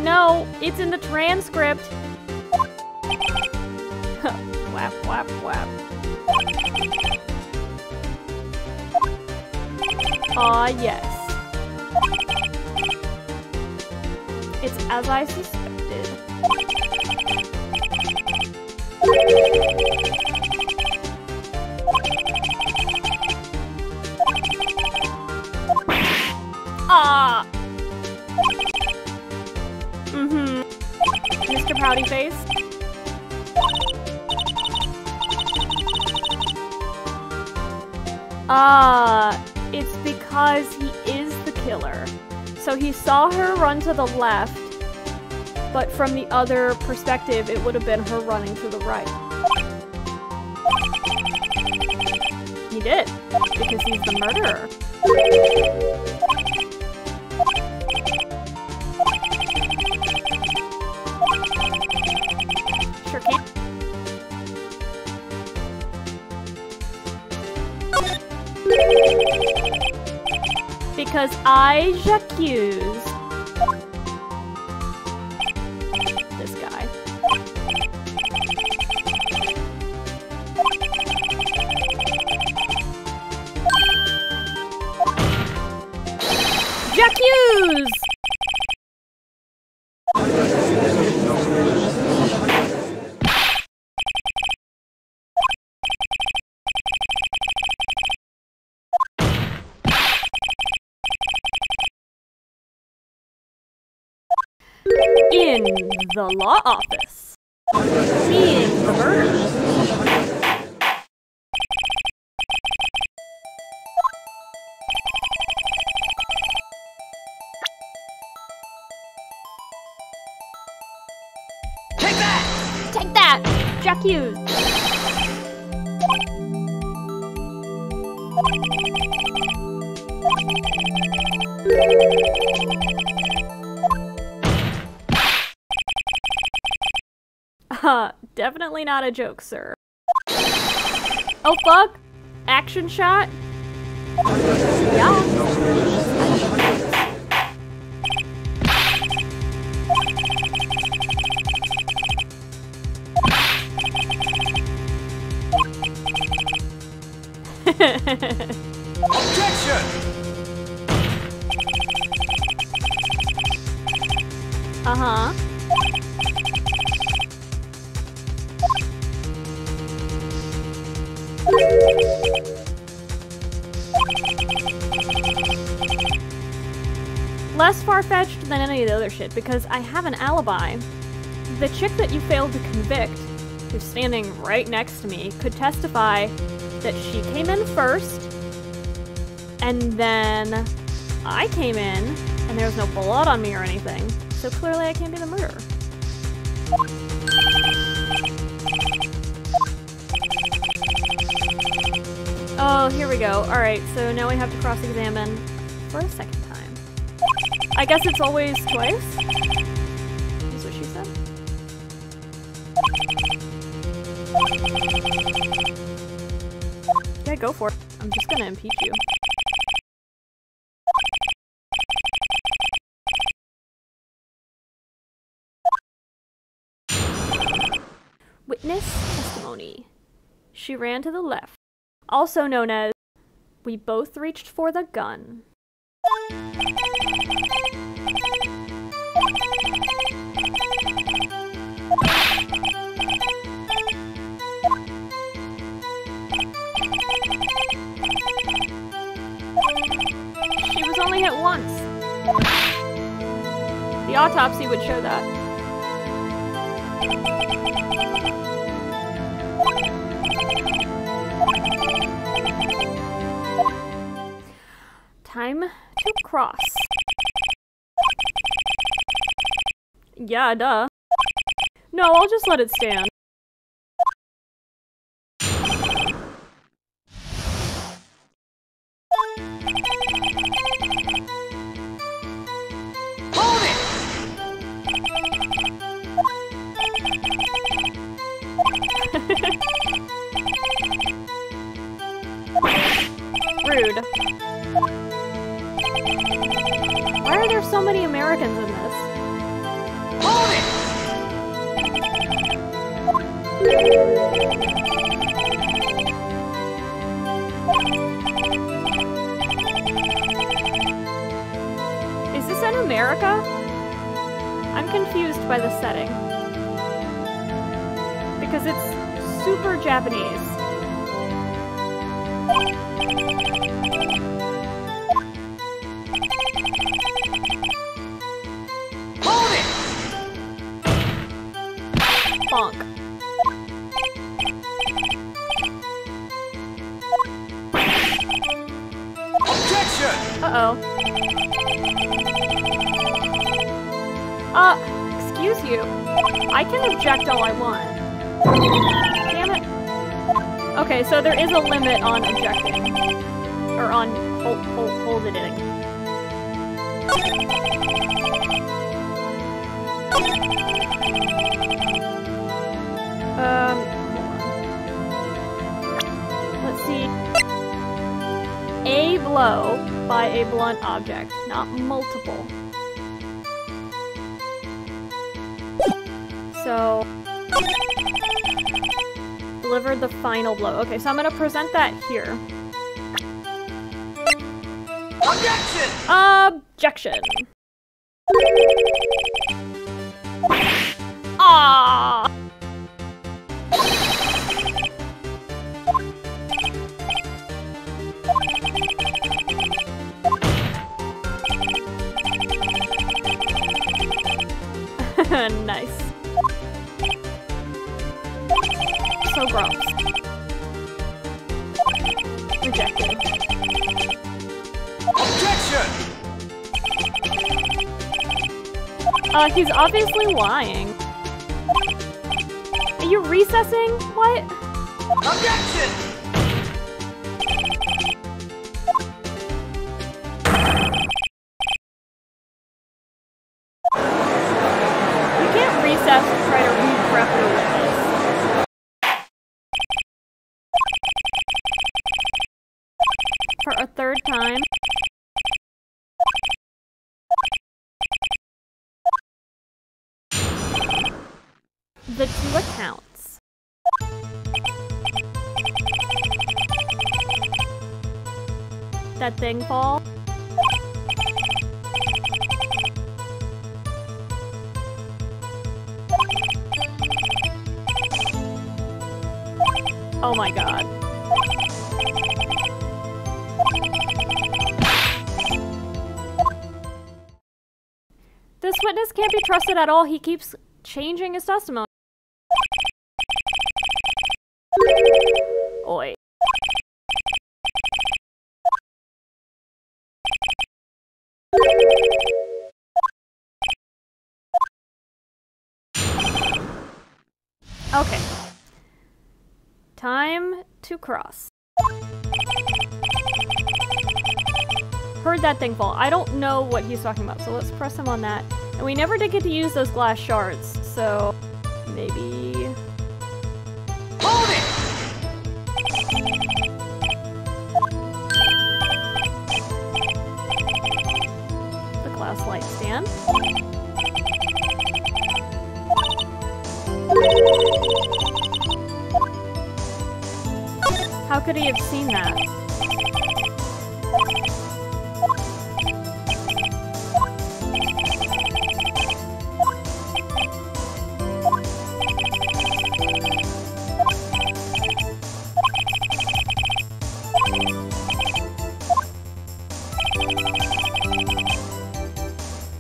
No, it's in the transcript. Whap, whap, whap. Aw, yes. It's as I suspected. Ah! Mm-hmm. Mr. Pouty Face. It's because he is the killer. So he saw her run to the left, but from the other perspective, it would have been her running to the right. He did, because he's the murderer. Sure can. Because I j'accuse this guy. J'accuse! In the law office. Seeing the murder. Take that! Take that! J'accuse! Definitely not a joke, sir. Oh fuck! Action shot? Yeah. Objection! Uh-huh. Less far-fetched than any of the other shit, because I have an alibi. The chick that you failed to convict, who's standing right next to me, could testify that she came in first, and then I came in, and there was no blood on me or anything, so clearly I can't be the murderer. Oh, here we go. Alright, so now we have to cross-examine for a second time. I guess it's always twice? That's what she said. Yeah, go for it. I'm just gonna impeach you. Witness testimony. She ran to the left. Also known as, we both reached for the gun. autopsy would show that. Time to cross. Yeah, duh. No, I'll just let it stand. Hold it! Rude. Why are there so many Americans in this? Hold it! Is this in America? I'm confused by the setting. Because it's super Japanese. Hold it! Bonk. Objection! Uh-oh. Excuse you. I can object all I want. Damn it. Okay, so there is a limit on objecting. Or on holding it. Hold on. Let's see. A blow by a blunt object, not multiple. So, delivered the final blow. Okay, so I'm gonna present that here. Objection! Objection. Ah. Nice. So gross. Rejected. Objection! He's obviously lying. Are you recessing? What? Objection! You can't recess and try to re-prep your witness. For a third time. The two accounts. That thing fall. Oh my god. This witness can't be trusted at all. He keeps changing his testimony. Oi. Okay. Time to cross. Heard that thing fall. I don't know what he's talking about, so let's press him on that. And we never did get to use those glass shards, so maybe... Hold it! The glass light stand. How could he have seen that?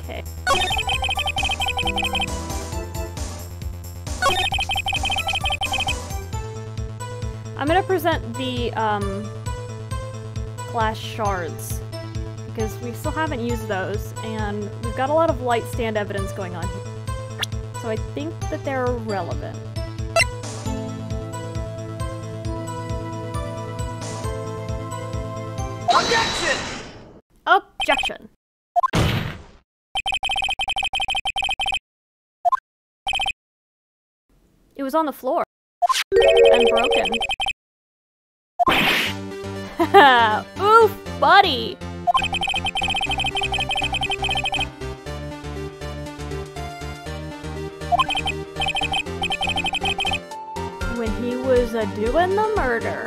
Okay. gonna present the, glass shards. Because we still haven't used those, and we've got a lot of light stand evidence going on here. So I think that they're relevant. Objection! Objection! It was on the floor. And broken. Oof, buddy! When he was doing the murder.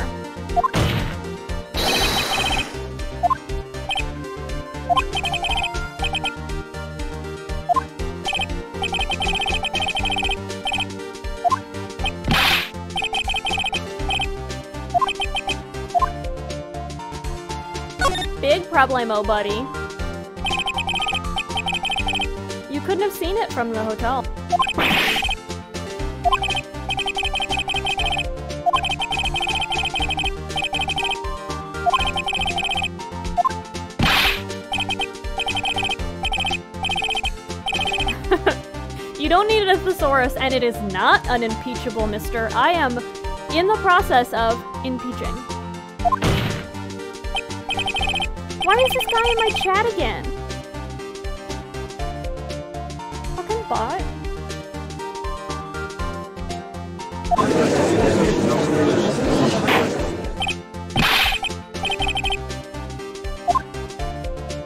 Big problemo, buddy. You couldn't have seen it from the hotel. You don't need a thesaurus, and it is not unimpeachable, mister. I am in the process of impeaching. Why is this guy in my chat again? Fucking bot.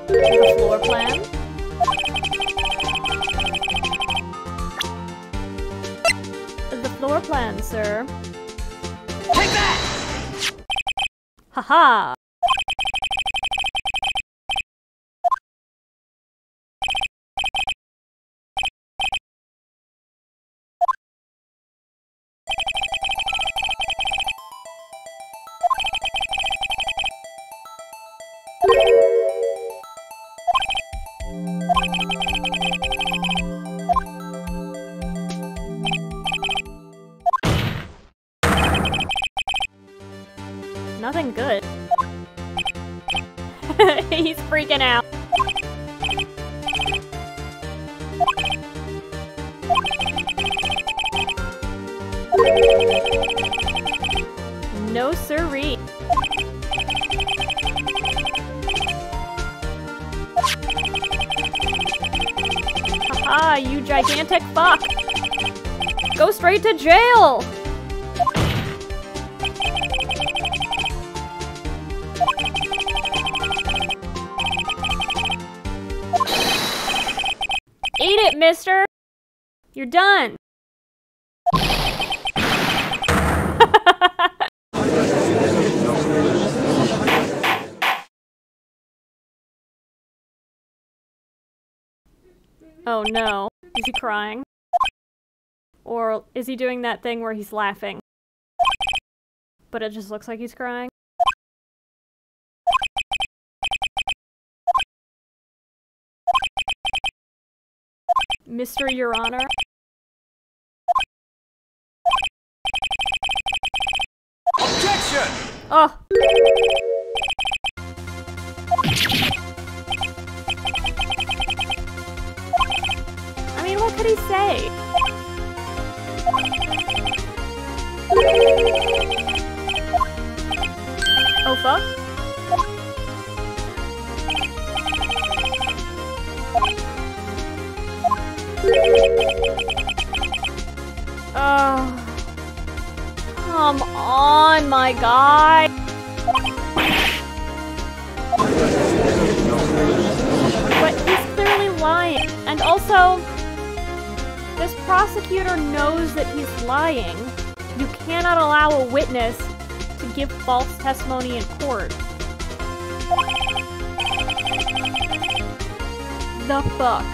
The floor plan. The floor plan, sir. Take that! Haha! Nothing good. He's freaking out. No siree. Haha, you gigantic fuck! Go straight to jail! Eat it, mister! You're done! Oh no. Is he crying? Or is he doing that thing where he's laughing? But it just looks like he's crying? Mr. Your Honor? Objection! Oh! I mean, what could he say? Oh fuck? Oh. Come on, my guy. But he's clearly lying. And also, this prosecutor knows that he's lying. You cannot allow a witness to give false testimony in court. The fuck?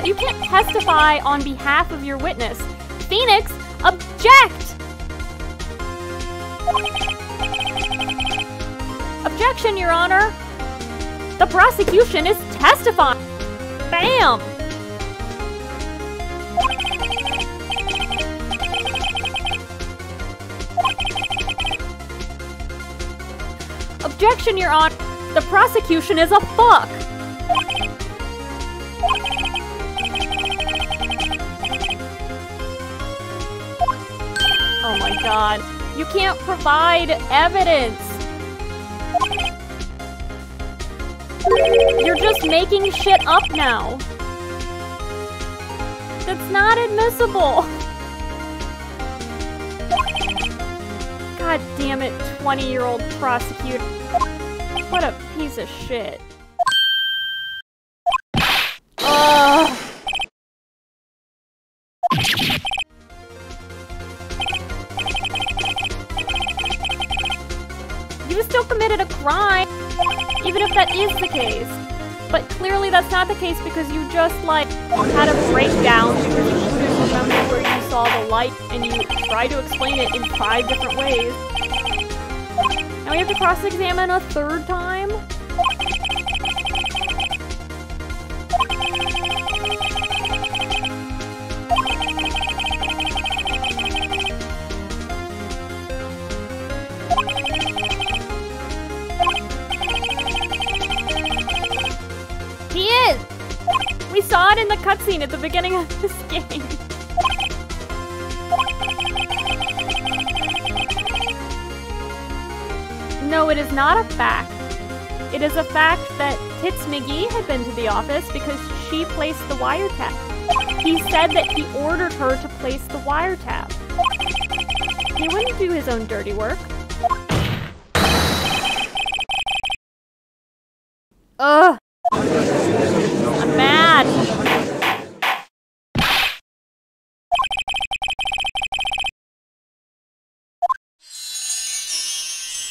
You can't testify on behalf of your witness. Phoenix, object! Objection, Your Honor! The prosecution is testifying! Bam! Objection, Your Honor! The prosecution is a fuck! Oh my god. You can't provide evidence! You're just making shit up now. That's not admissible. God damn it, 20-year-old prosecutor. What a piece of shit. Ugh. You still committed a crime, even if that is the case. But clearly that's not the case because you just, like, had a breakdown because you couldn't remember where you saw the light and you tried to explain it in 5 different ways. Now we have to cross-examine a 3rd time? He is! We saw it in the cutscene at the beginning of this game. No, it is not a fact. It is a fact that Tits McGee had been to the office because she placed the wiretap. He said that he ordered her to place the wiretap. He wouldn't do his own dirty work. Ugh! I'm mad!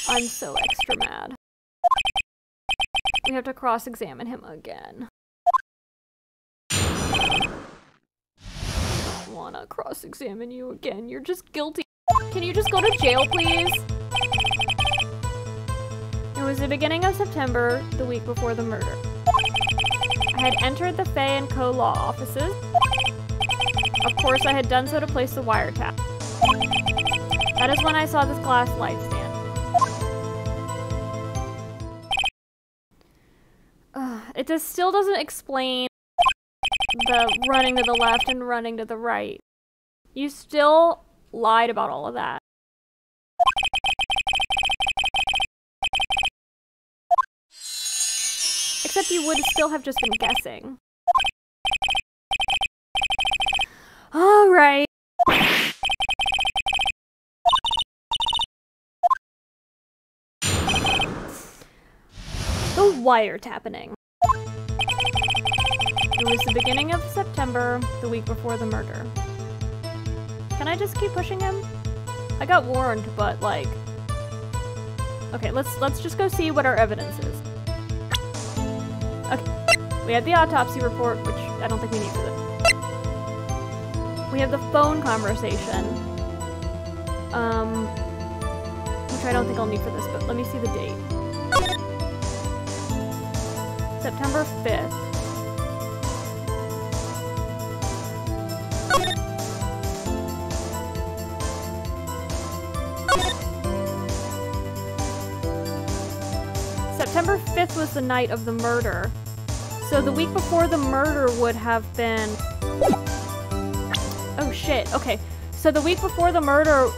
I'm so extra mad. We have to cross-examine him again. I don't wanna cross-examine you again. You're just guilty. Can you just go to jail, please? It was the beginning of September, the week before the murder. I had entered the Fay & Co. law offices. Of course, I had done so to place the wiretap. That is when I saw this glass light stand. It still doesn't explain the running to the left and running to the right. You still lied about all of that. Except you would still have just been guessing. Alright. The wiretapping. It was the beginning of September, the week before the murder. Can I just keep pushing him? I got warned, but like... Okay, let's just go see what our evidence is. Okay, we have the autopsy report, which I don't think we need for this. We have the phone conversation. Which I don't think I'll need for this, but let me see the date. September 5th. September 5th was the night of the murder. So the week before the murder would have been... Oh shit, okay. So the week before the murder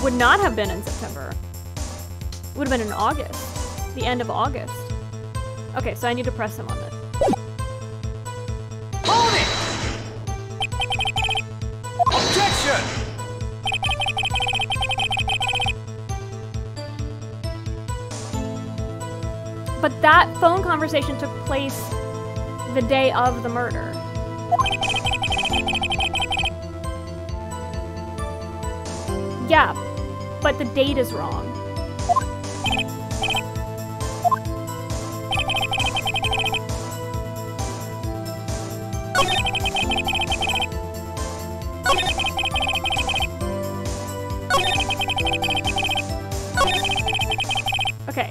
would not have been in September. It would have been in August. The end of August. Okay, so I need to press him on this. Hold it! Objection! But that phone conversation took place the day of the murder. Yeah, but the date is wrong. Okay.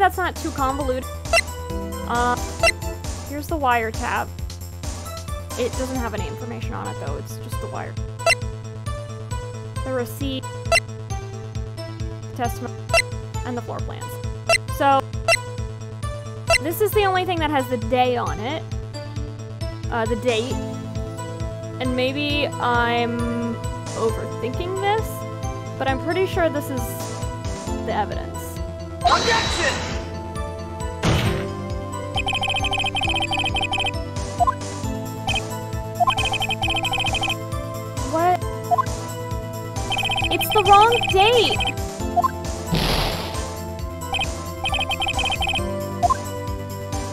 that's not too convoluted. Here's the wiretap. It doesn't have any information on it though, it's just the wire. The receipt, testimony, and the floor plans. So, this is the only thing that has the day on it. The date. And maybe I'm overthinking this, but I'm pretty sure this is the evidence. Objection! What? It's the wrong date!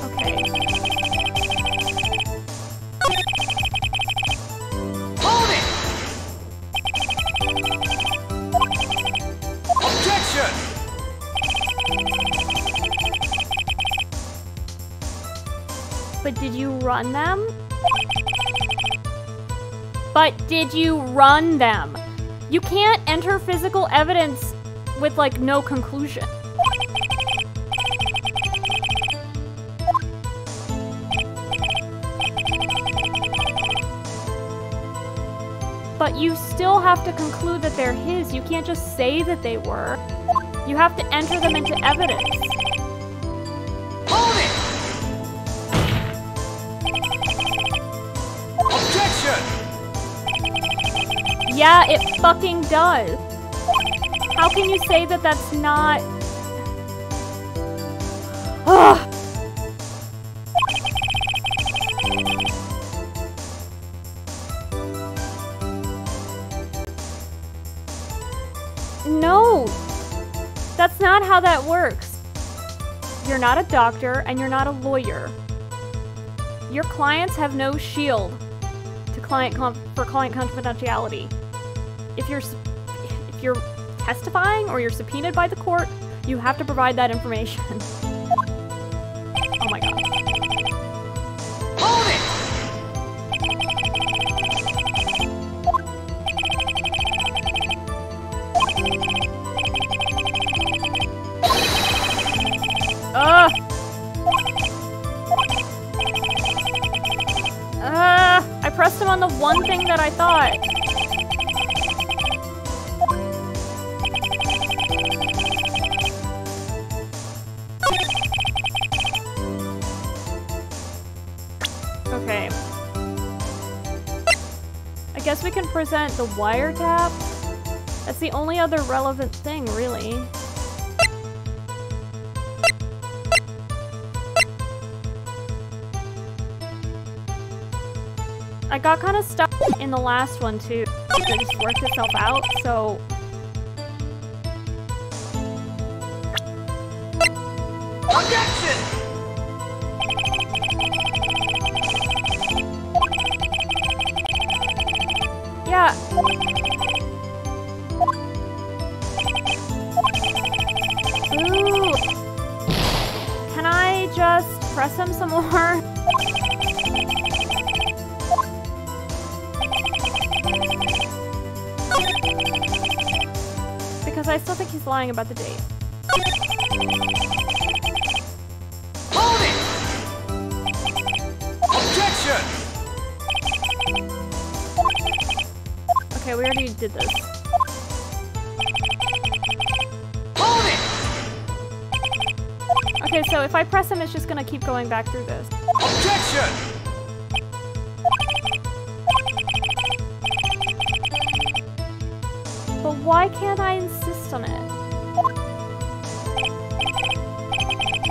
Okay. Hold it! Objection! But did you run them? But did you run them? You can't enter physical evidence with, like, no conclusion. But you still have to conclude that they're his. You can't just say that they were. You have to enter them into evidence. Hold it! Objection! Yeah, it fucking does. How can you say that that's not... Ugh. No! That's not how that works. You're not a doctor and you're not a lawyer. Your clients have no shield to for client confidentiality. If you're testifying or you're subpoenaed by the court, you have to provide that information. Oh my god. Hold it! I pressed him on the one thing that I thought. Okay. I guess we can present the wiretap. That's the only other relevant thing, really. I got kind of stuck in the last one too. It just worked itself out, so... Objection! Yeah. Ooh. Can I just press him some more? Because I still think he's lying about the date. Hold it! Objection! Okay, we already did this. Hold it! Okay, so if I press him, it's just gonna keep going back through this. Objection! But why can't I insist on it?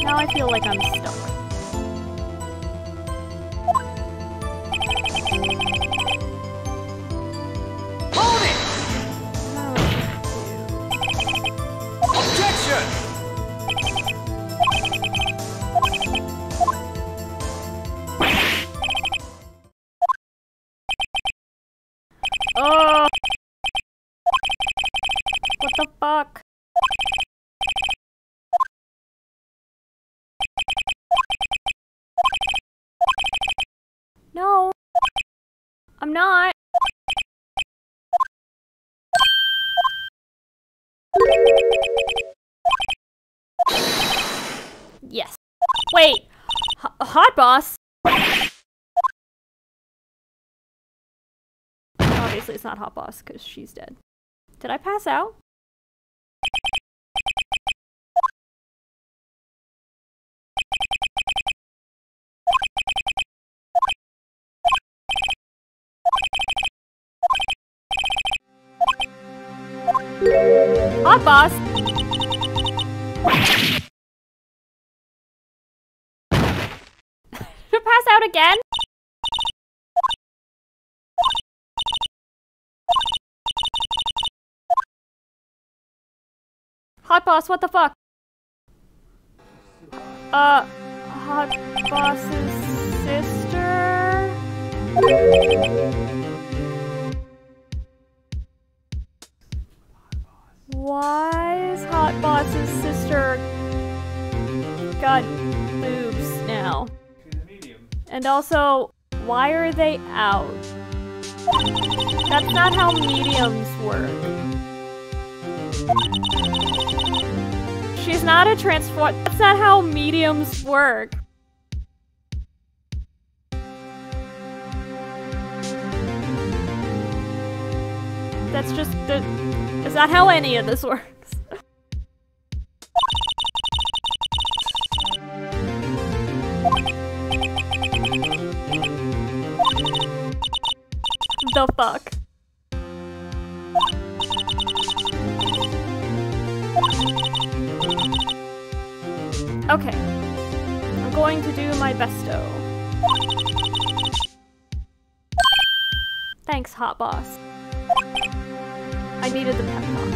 Now I feel like I'm stuck. Hold it! Oh, Objection! oh! What the fuck? No. I'm not. Hot boss! Obviously it's not hot boss, because she's dead. Did I pass out? Hot boss! Did I pass out again? Hot boss, what the fuck? Hot boss's sister? Why is hot boss's sister got boobs now? And also, why are they out? That's not how mediums work. She's not a transform. That's not how mediums work. That's just the. Is that how any of this works? The fuck? Okay. I'm going to do my besto. Thanks, hot boss. I needed the pep talk.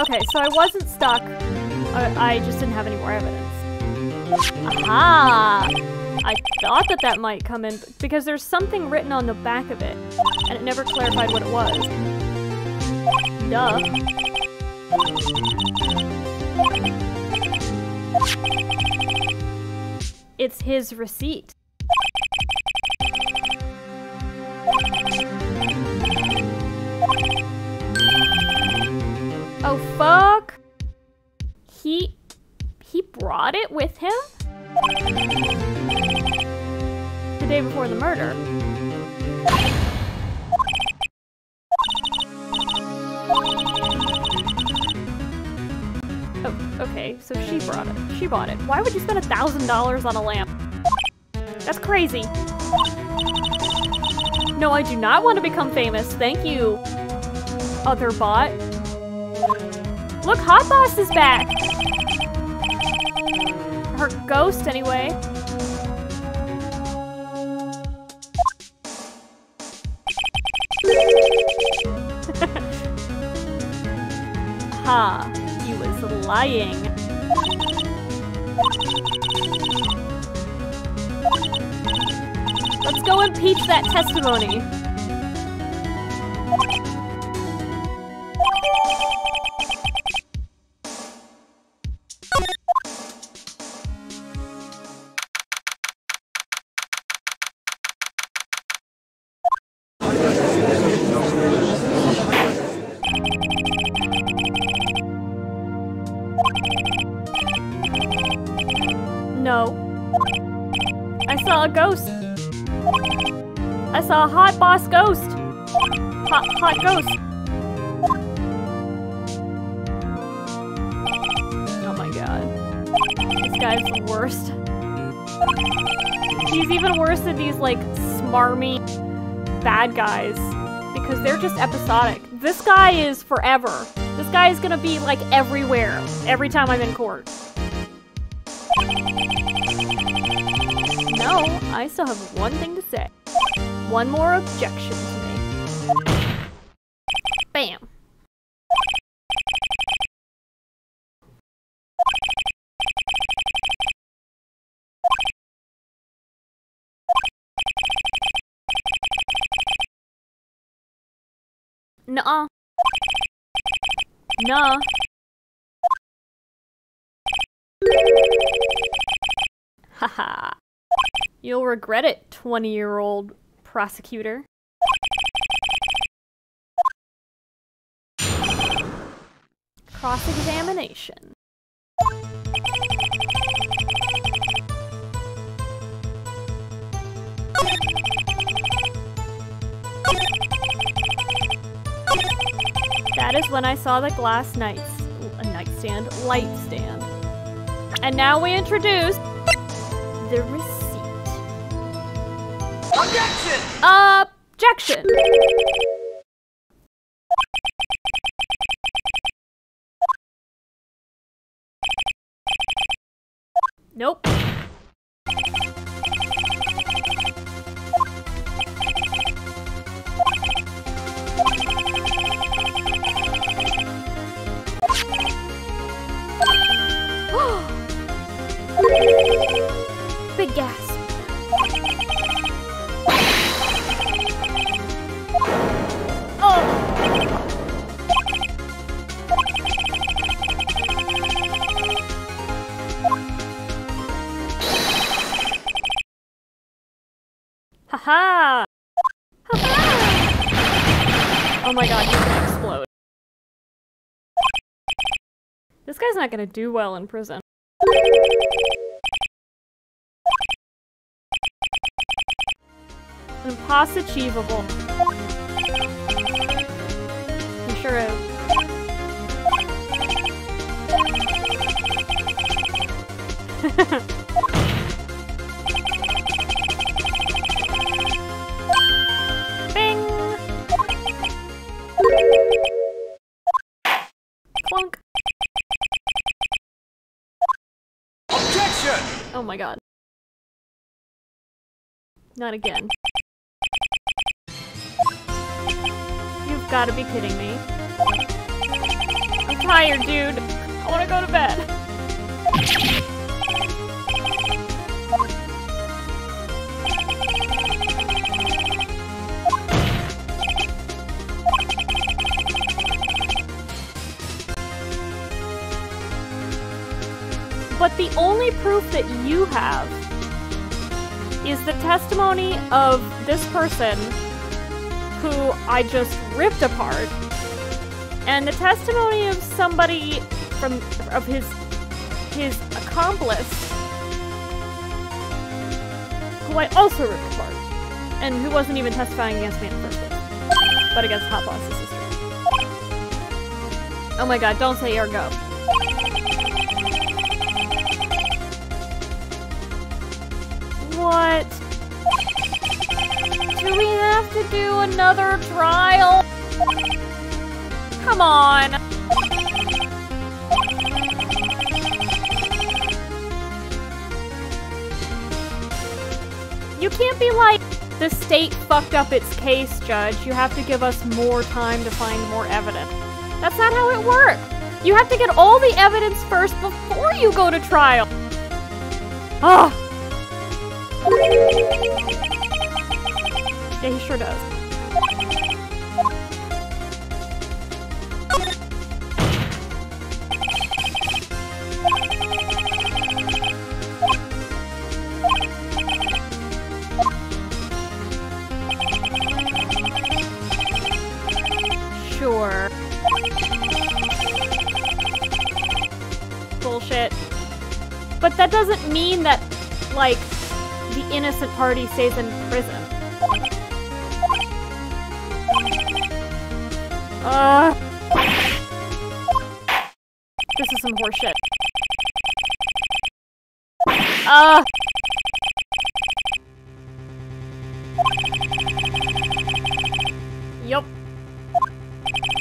Okay, so I wasn't stuck. I just didn't have any more evidence. Aha! I thought that might come in, because there's something written on the back of it, and it never clarified what it was. Duh. It's his receipt. Oh fuck! He brought it with him? The day before the murder. Oh, okay, so she brought it. She bought it. Why would you spend $1,000 on a lamp? That's crazy. No, I do not want to become famous. Thank you, other bot. Look, Hot Boss is back! Her ghost, anyway. Ha, he was lying. Let's go impeach that testimony. No. I saw a ghost. I saw a hot boss ghost. Hot ghost. Oh my god. This guy's the worst. He's even worse than these, like, smarmy bad guys. Because they're just episodic. This guy is forever. This guy is gonna be, like, everywhere. Every time I'm in court. No, I still have one thing to say. One more objection to make. Bam. Nuh-uh. Nah. Haha. You'll regret it, 20-year-old prosecutor. Cross-examination. That is when I saw the glass light stand. And now we introduce the receipt. Objection! Objection! Nope. Big gasp. Oh! Haha! Ha-ha! Oh my god, he's gonna explode. This guy's not gonna do well in prison. Impossible. He sure is. Bing! Clunk. Objection! Oh my god. Not again. You've gotta be kidding me. I'm tired, dude. I wanna go to bed. But the only proof that you have is the testimony of this person who I just ripped apart, and the testimony of somebody of his accomplice who I also ripped apart, and who wasn't even testifying against me in the first place, but against Hot Boss's sister. Oh my god, don't say ergo. What? Do we have to do another trial? Come on! You can't be like, the state fucked up its case, Judge. You have to give us more time to find more evidence. That's not how it works. You have to get all the evidence first before you go to trial. Ugh. Yeah, he sure does. Sure. Bullshit. But that doesn't mean that, like, the innocent party stays in prison. This is some horseshit. Yup.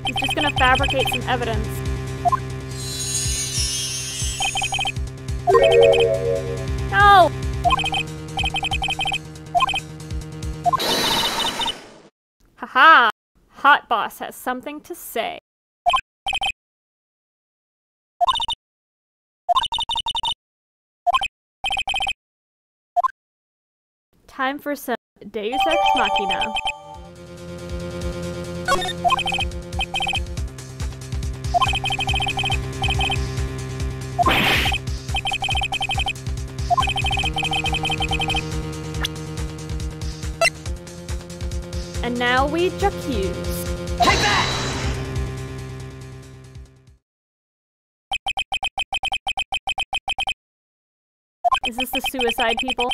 He's just gonna fabricate some evidence. No! Haha! Hot Boss has something to say. Time for some Deus Ex Machina. And now we accuse. Take that! Is this the suicide people?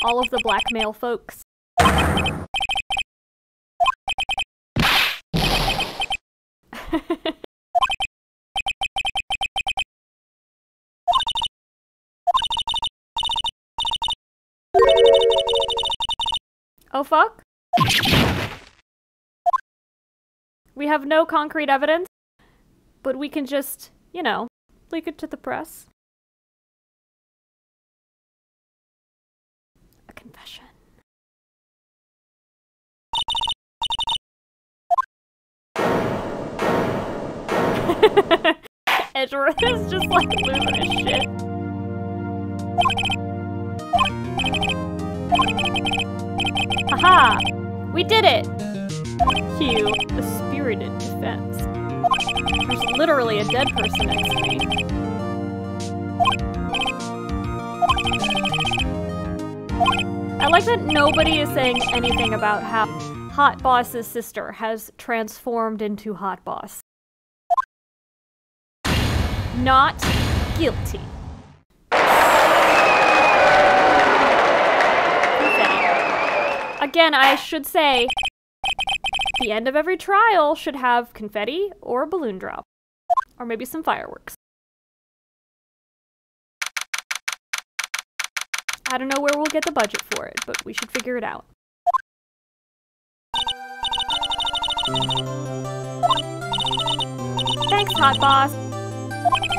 All of the black male folks. Oh fuck? We have no concrete evidence, but we can just, you know, leak it to the press. A confession. Edgeworth is just like losing his shit. Haha! We did it! Cue a spirited defense. There's literally a dead person next to me. I like that nobody is saying anything about how Hot Boss's sister has transformed into Hot Boss. Not guilty. Again, I should say, the end of every trial should have confetti or a balloon drop. Or maybe some fireworks. I don't know where we'll get the budget for it, but we should figure it out. Thanks, Hot Boss.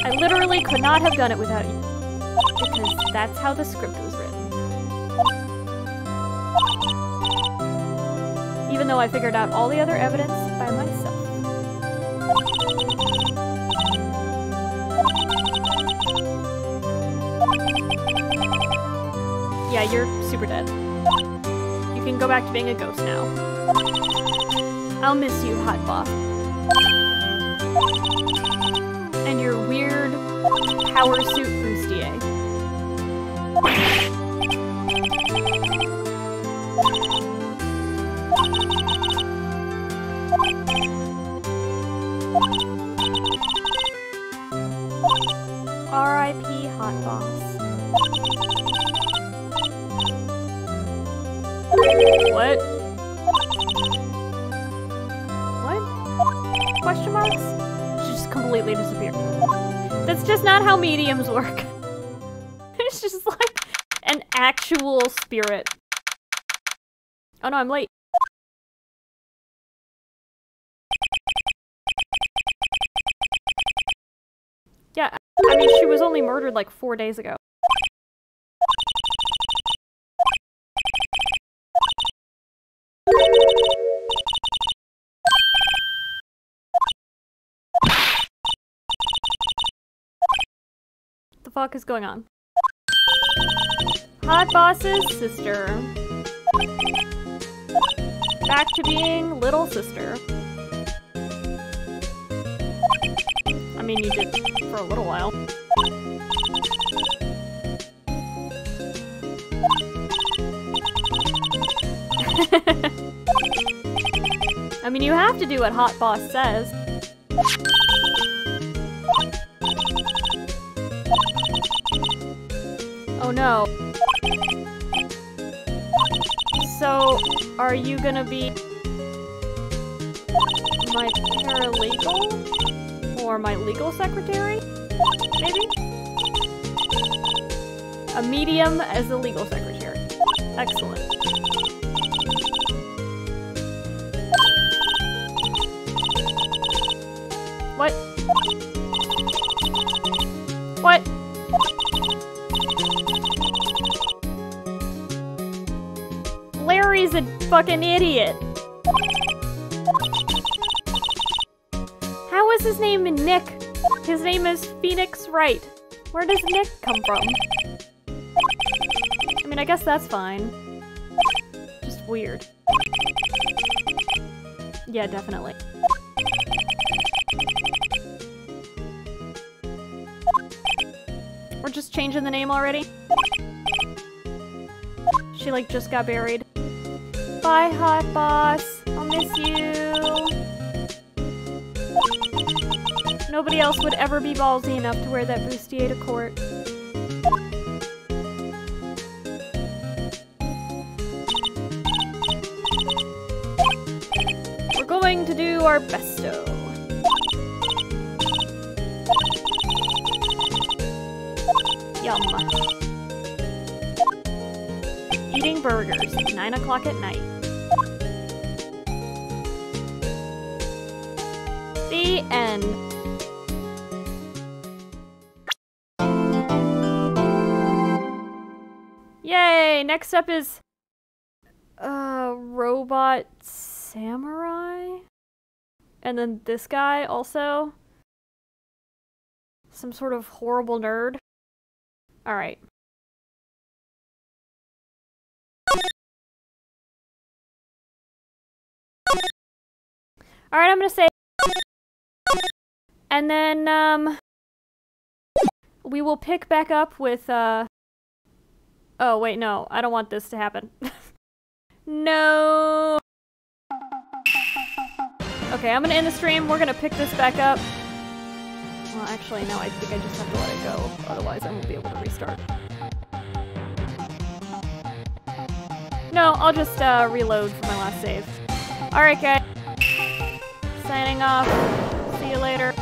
I literally could not have done it without you. Because that's how the script was written. Even though I figured out all the other evidence by myself. Yeah, you're super dead. You can go back to being a ghost now. I'll miss you, Hot Boss. And your weird power suit bustier. R.I.P. Hot Boss. What? What? Question marks? She just completely disappeared. That's just not how mediums work. It's just like an actual spirit. Oh no, I'm late. Yeah, I mean, she was only murdered like 4 days ago. What the fuck is going on? Hot Boss's sister. Back to being little sister. I mean, you did for a little while. I mean, you have to do what Hot Boss says. Oh no. So, are you gonna be my paralegal? Or my legal secretary? Maybe? A medium as a legal secretary. Excellent. What? What? Larry's a fucking idiot. How is his name Nick? His name is Phoenix Wright. Where does Nick come from? I mean, I guess that's fine. Just weird. Yeah, definitely. We're just changing the name already? She, like, just got buried. Bye, Hot Boss. I'll miss you. Nobody else would ever be ballsy enough to wear that bustier to court. We're going to do our besto. Yum. Eating burgers at 9 o'clock at night. The end. Yay! Next up is robot samurai. And then this guy also. Some sort of horrible nerd. Alright. Alright, I'm gonna say. And then, we will pick back up with, oh, wait, no. I don't want this to happen. No! Okay, I'm gonna end the stream. We're gonna pick this back up. Well, actually, no, I think I just have to let it go. Otherwise, I won't be able to restart. No, I'll just, reload for my last save. Alright, guys. Signing off. See you later.